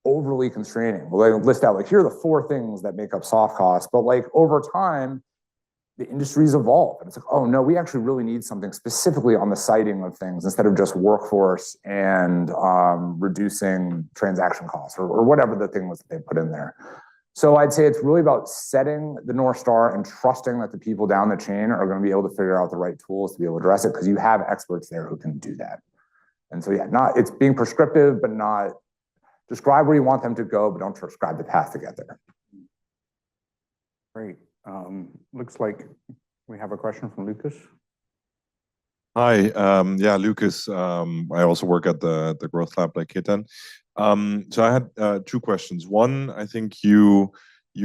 S2: overly constraining. We'll list out like, here are the 4 things that make up soft costs, but like over time, the industries evolve. And it's like, oh no, we actually really need something specifically on the siting of things instead of just workforce and reducing transaction costs or whatever the thing was that they put in there. So I'd say it's really about setting the North Star and trusting that the people down the chain are going to be able to figure out the right tools to be able to address it because you have experts there who can do that. And so yeah, it's being prescriptive, but not describe where you want them to go, but don't prescribe the path to get there.
S1: Great. Looks like we have a question from Lucas.
S4: Hi, yeah, Lucas. I also work at the Growth Lab like Ketan. So I had 2 questions. One, I think you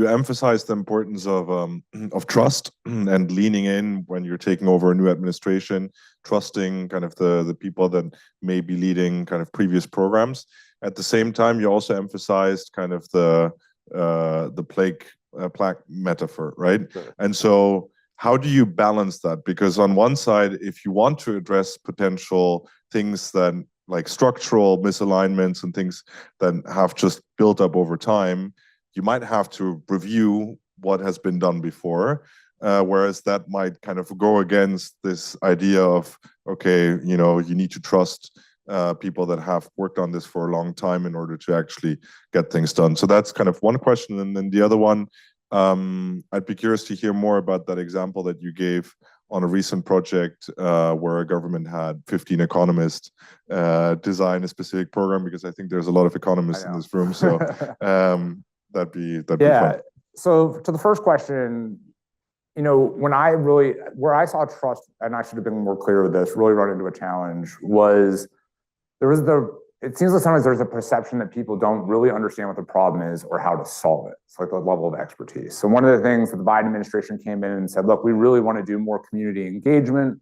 S4: emphasized the importance of trust and leaning in when you're taking over a new administration, trusting kind of the people that may be leading kind of previous programs. At the same time, you also emphasized kind of the plaque metaphor, right? Sure. And so how do you balance that? Because on one side, if you want to address potential things that like structural misalignments and things that have just built up over time, you might have to review what has been done before, whereas that might kind of go against this idea of, okay, you need to trust people that have worked on this for a long time in order to actually get things done. So that's kind of one question. And then the other one, I'd be curious to hear more about that example that you gave on a recent project where a government had 15 economists design a specific program, because I think there's a lot of economists in this room. So that'd be fun.
S2: So to the first question, where I saw trust, and I should have been more clear with this, really run into a challenge was it seems like sometimes there's a perception that people don't really understand what the problem is or how to solve it. It's like the level of expertise. So one of the things that the Biden administration came in and said, look, we really want to do more community engagement,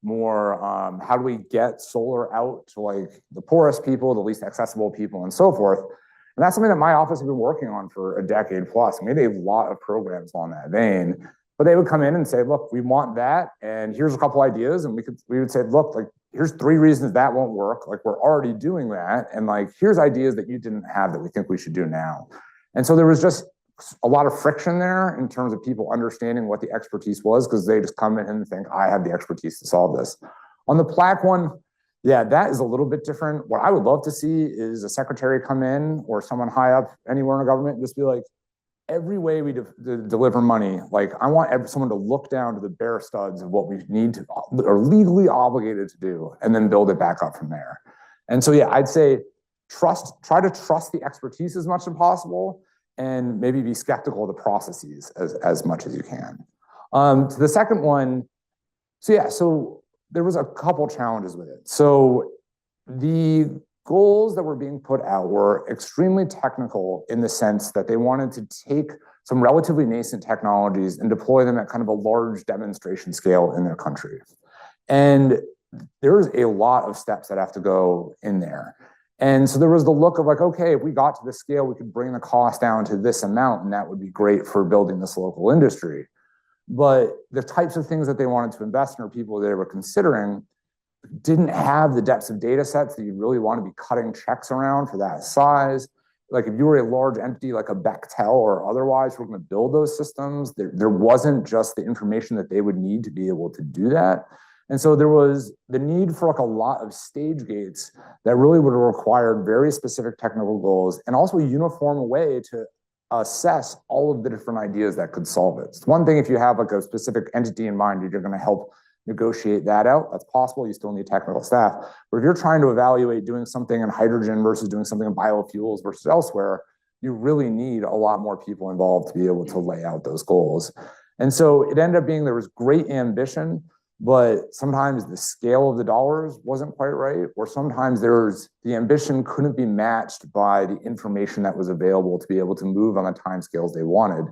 S2: more how do we get solar out to like the poorest people, the least accessible people, and so forth. And that's something that my office has been working on for a decade plus. We made a lot of programs on that vein. But they would come in and say, look, we want that, and here's a couple ideas. And we would say, look, like, here's 3 reasons that won't work. Like, we're already doing that. And like, here's ideas that you didn't have that we think we should do now. And so there was just a lot of friction there in terms of people understanding what the expertise was, because they just come in and think, I have the expertise to solve this. On the plaque one, yeah, that is a little bit different. What I would love to see is a secretary come in or someone high up anywhere in the government and just be like, every way we deliver money, like I want someone to look down to the bare studs of what we need to are legally obligated to do, and then build it back up from there. And so, yeah, I'd say try to trust the expertise as much as possible, and maybe be skeptical of the processes as much as you can. To the second one, so there was a couple challenges with it. So the goals that were being put out were extremely technical in the sense that they wanted to take some relatively nascent technologies and deploy them at kind of a large demonstration scale in their country. And there's a lot of steps that have to go in there. And so there was the look of like, okay, if we got to this scale, we could bring the cost down to this amount, and that would be great for building this local industry. But the types of things that they wanted to invest in, or people they were considering, didn't have the depths of data sets that you really want to be cutting checks around for that size. Like if you were a large entity like a Bechtel or otherwise, who were going to build those systems, there wasn't just the information that they would need to be able to do that. And so there was the need for like a lot of stage gates that really would have required very specific technical goals, and also a uniform way to assess all of the different ideas that could solve it. It's one thing if you have like a specific entity in mind, you're going to help negotiate that out. That's possible. You still need technical staff. But if you're trying to evaluate doing something in hydrogen versus doing something in biofuels versus elsewhere, you really need a lot more people involved to be able to lay out those goals. And so it ended up being there was great ambition, but sometimes the scale of the dollars wasn't quite right, or sometimes the ambition couldn't be matched by the information that was available to be able to move on the timescales they wanted.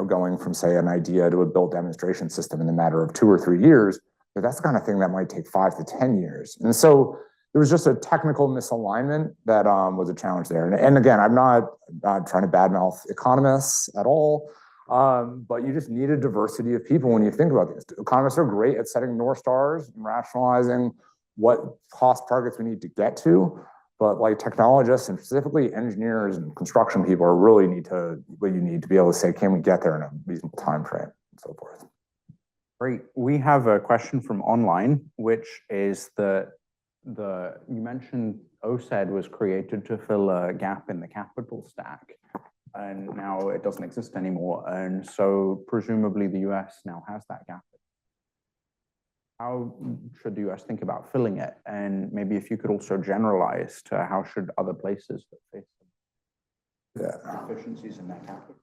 S2: Going from, say, an idea to a built demonstration system in a matter of 2 or 3 years, but that's the kind of thing that might take 5 to 10 years. And so there was just a technical misalignment that was a challenge there. And again, I'm not trying to badmouth economists at all, but you just need a diversity of people when you think about this. Economists are great at setting North Stars and rationalizing what cost targets we need to get to. But like technologists and specifically engineers and construction people you need to be able to say, can we get there in a reasonable time frame and so forth.
S1: Great. We have a question from online, which is you mentioned OSED was created to fill a gap in the capital stack, and now it doesn't exist anymore. And so presumably the US now has that gap. How should the US think about filling it? And maybe if you could also generalize to how should other places that face deficiencies in that capital?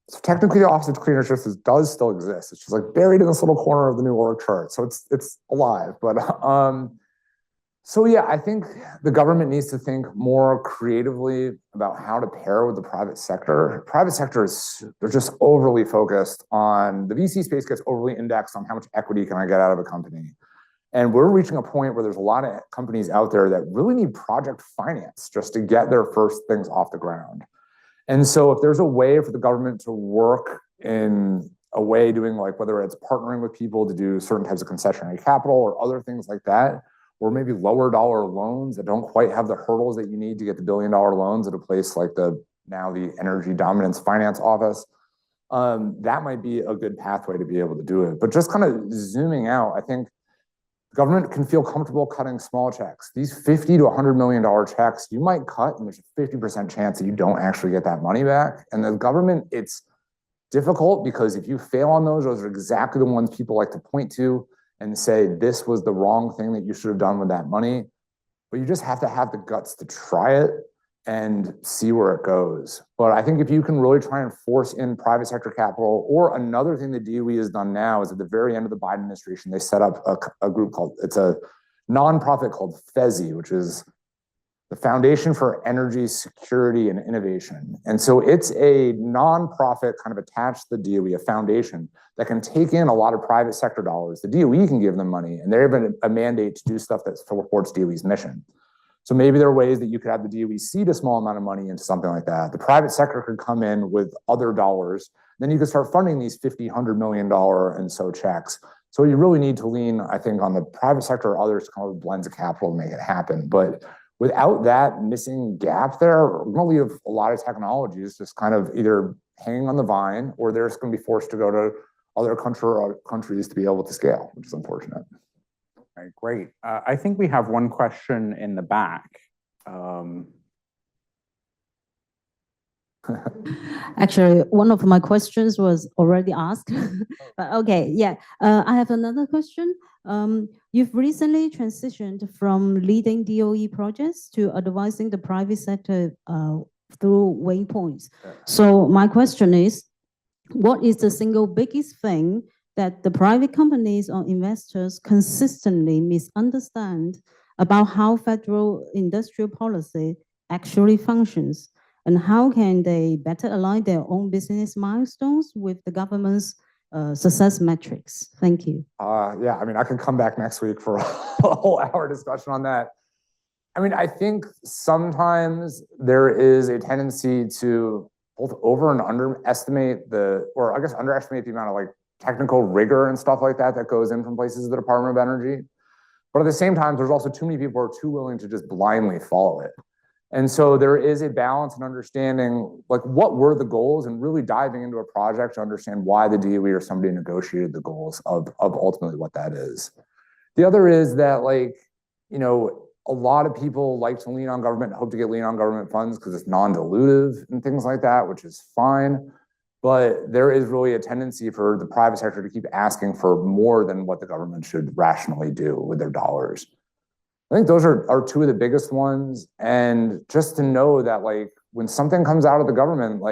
S2: So technically, the Office of Cleaner Ships does still exist. It's just like buried in this little corner of the new org chart. So it's alive. But so yeah, I think the government needs to think more creatively about how to pair with the private sector. Private sector they're just overly focused on the VC space, gets overly indexed on how much equity can I get out of a company. And we're reaching a point where there's a lot of companies out there that really need project finance just to get their first things off the ground. And so if there's a way for the government to work in a way doing like, whether it's partnering with people to do certain types of concessionary capital or other things like that, or maybe lower dollar loans that don't quite have the hurdles that you need to get the $1 billion loans at a place like the Energy Dominance Finance Office, that might be a good pathway to be able to do it. But just kind of zooming out, I think government can feel comfortable cutting small checks. These $50 to $100 million checks, you might cut, and there's a 50% chance that you don't actually get that money back. And the government, it's difficult because if you fail on those are exactly the ones people like to point to and say, this was the wrong thing that you should have done with that money. But you just have to have the guts to try it and see where it goes. But I think if you can really try and force in private sector capital, or another thing the DOE has done now is at the very end of the Biden administration, they set up a group it's a nonprofit called FESI, which is the Foundation for Energy Security and Innovation. And so it's a nonprofit kind of attached to the DOE, a foundation that can take in a lot of private sector dollars. The DOE can give them money, and they have a mandate to do stuff that supports DOE's mission. So maybe there are ways that you could have the DOE seed a small amount of money into something like that. The private sector could come in with other dollars. Then you could start funding these $50, $100 million and so checks. So you really need to lean, I think, on the private sector or others to come up with blends of capital to make it happen. But without that missing gap there, we're going to leave a lot of technologies just kind of either hanging on the vine, or they're just going to be forced to go to other countries to be able to scale, which is unfortunate.
S1: Right, great. I think we have one question in the back.
S5: Actually, one of my questions was already asked. But okay, yeah. I have another question. You've recently transitioned from leading DOE projects to advising the private sector through Waypoints. So my question is, what is the single biggest thing that the private companies or investors consistently misunderstand about how federal industrial policy actually functions? And how can they better align their own business milestones with the government's success metrics? Thank you.
S2: Yeah, I mean, I could come back next week for a whole hour discussion on that. I mean, I think sometimes there is a tendency to both over and underestimate or I guess underestimate the amount of like technical rigor and stuff like that that goes in from places of the Department of Energy. But at the same time, there's also too many people who are too willing to just blindly follow it. And so there is a balance and understanding, like what were the goals and really diving into a project to understand why the DOE or somebody negotiated the goals of ultimately what that is. The other is that a lot of people like to lean on government and hope to get lean on government funds because it's non-dilutive and things like that, which is fine. But there is really a tendency for the private sector to keep asking for more than what the government should rationally do with their dollars. I think those are two of the biggest ones. And just to know that when something comes out of the government,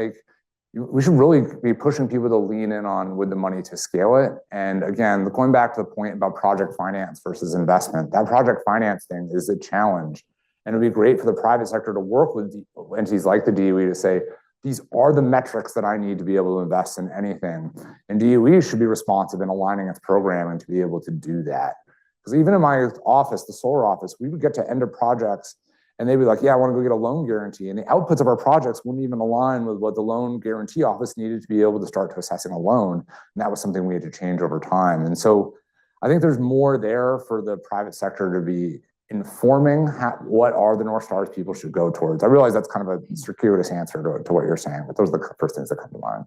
S2: we should really be pushing people to lean in on with the money to scale it. And again, going back to the point about project finance versus investment, that project finance thing is a challenge. And it'd be great for the private sector to work with entities like the DOE to say, these are the metrics that I need to be able to invest in anything. And DOE should be responsive in aligning its programming to be able to do that. Because even in my office, the solar office, we would get to end of projects and they'd be like, yeah, I want to go get a loan guarantee. And the outputs of our projects wouldn't even align with what the loan guarantee office needed to be able to start to assessing a loan. And that was something we had to change over time. And so I think there's more there for the private sector to be informing what are the North Stars people should go towards. I realize that's kind of a circuitous answer to what you're saying, but those are the first things that come to mind.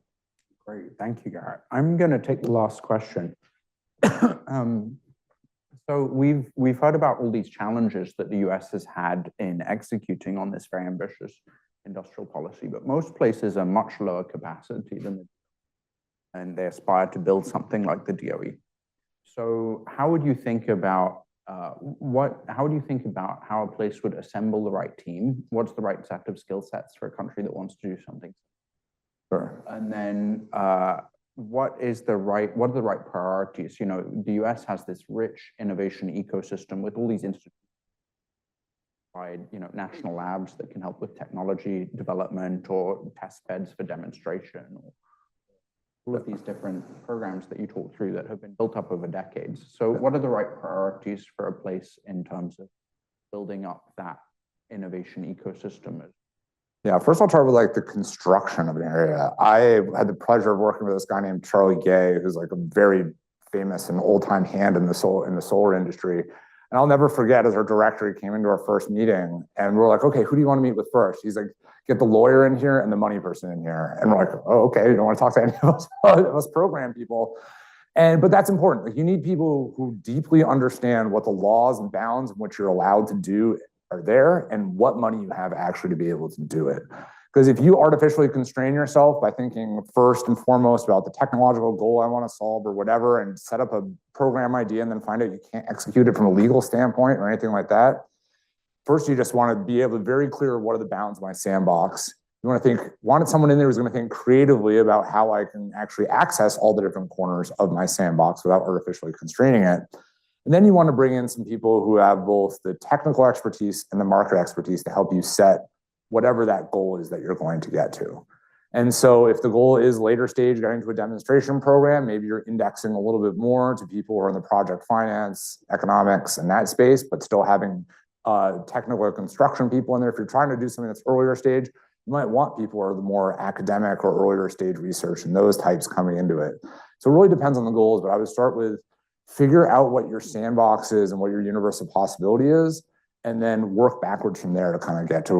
S1: Great, thank you, Garrett. I'm going to take the last question. So we've heard about all these challenges that the US has had in executing on this very ambitious industrial policy, but most places are much lower capacity than and they aspire to build something like the DOE. So how would you think about how do you think about how a place would assemble the right team? What's the right set of skill sets for a country that wants to do something?
S2: Sure.
S1: And then what are the right priorities? The US has this rich innovation ecosystem with all these institutions, national labs that can help with technology development or test beds for demonstration, or all of these different programs that you talked through that have been built up over decades. So what are the right priorities for a place in terms of building up that innovation ecosystem?
S2: Yeah, first I'll start with the construction of an area. I had the pleasure of working with this guy named Charlie Gay, who's a very famous and old-time hand in the solar industry. And I'll never forget, as our director, he came into our first meeting and we're like, okay, who do you want to meet with first? He's like, get the lawyer in here and the money person in here. And we're like, oh, okay, you don't want to talk to any of us program people. But that's important. You need people who deeply understand what the laws and bounds in which you're allowed to do are there and what money you have actually to be able to do it. Because if you artificially constrain yourself by thinking first and foremost about the technological goal I want to solve or whatever, and set up a program idea and then find out you can't execute it from a legal standpoint or anything like that, first you just want to be able to very clear what are the bounds of my sandbox. You want to wanted someone in there who's going to think creatively about how I can actually access all the different corners of my sandbox without artificially constraining it. And then you want to bring in some people who have both the technical expertise and the market expertise to help you set whatever that goal is that you're going to get to. And so if the goal is later stage getting to a demonstration program, maybe you're indexing a little bit more to people who are in the project finance, economics, and that space, but still having technical or construction people in there. If you're trying to do something that's earlier stage, you might want people who are the more academic or earlier stage research and those types coming into it. So it really depends on the goals, but I would start with figure out what your sandbox is and what your universe of possibility is, and then work backwards from there to kind of get to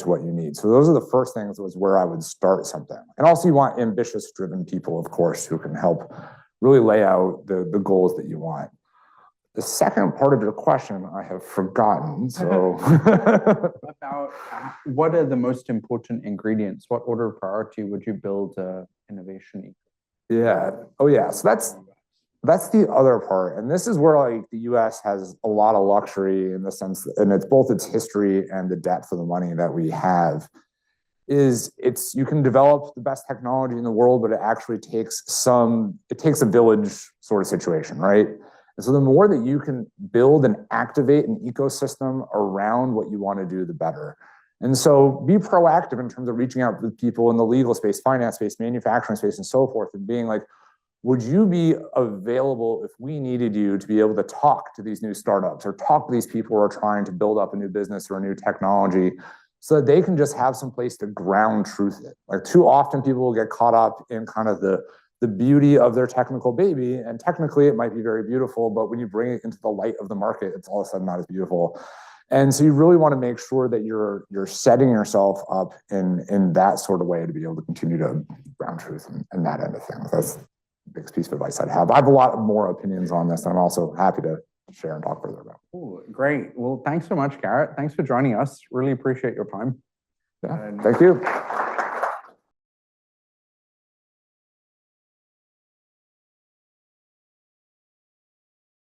S2: what you need. So those are the first things was where I would start something. And also you want ambitious driven people, of course, who can help really lay out the goals that you want. The second part of your question, I have forgotten, so.
S1: About what are the most important ingredients? What order of priority would you build innovation?
S2: Yeah, oh yeah, so That's the other part. And this is where like the US has a lot of luxury in the sense, and it's both its history and the depth of the money that we have. You can develop the best technology in the world, but it actually takes a village sort of situation, right? And so the more that you can build and activate an ecosystem around what you want to do, the better. And so be proactive in terms of reaching out to people in the legal space, finance space, manufacturing space, and so forth, and being like, would you be available if we needed you to be able to talk to these new startups or talk to these people who are trying to build up a new business or a new technology so that they can just have some place to ground truth it? Like too often people will get caught up in kind of the beauty of their technical baby, and technically it might be very beautiful, but when you bring it into the light of the market, it's all of a sudden not as beautiful. And so you really want to make sure that you're setting yourself up in that sort of way to be able to continue to ground truth and that end of things. That's the biggest piece of advice I'd have. I have a lot more opinions on this, and I'm also happy to share and talk further about.
S1: Ooh, great. Well, thanks so much, Garrett. Thanks for joining us. Really appreciate your time.
S2: Yeah, thank you.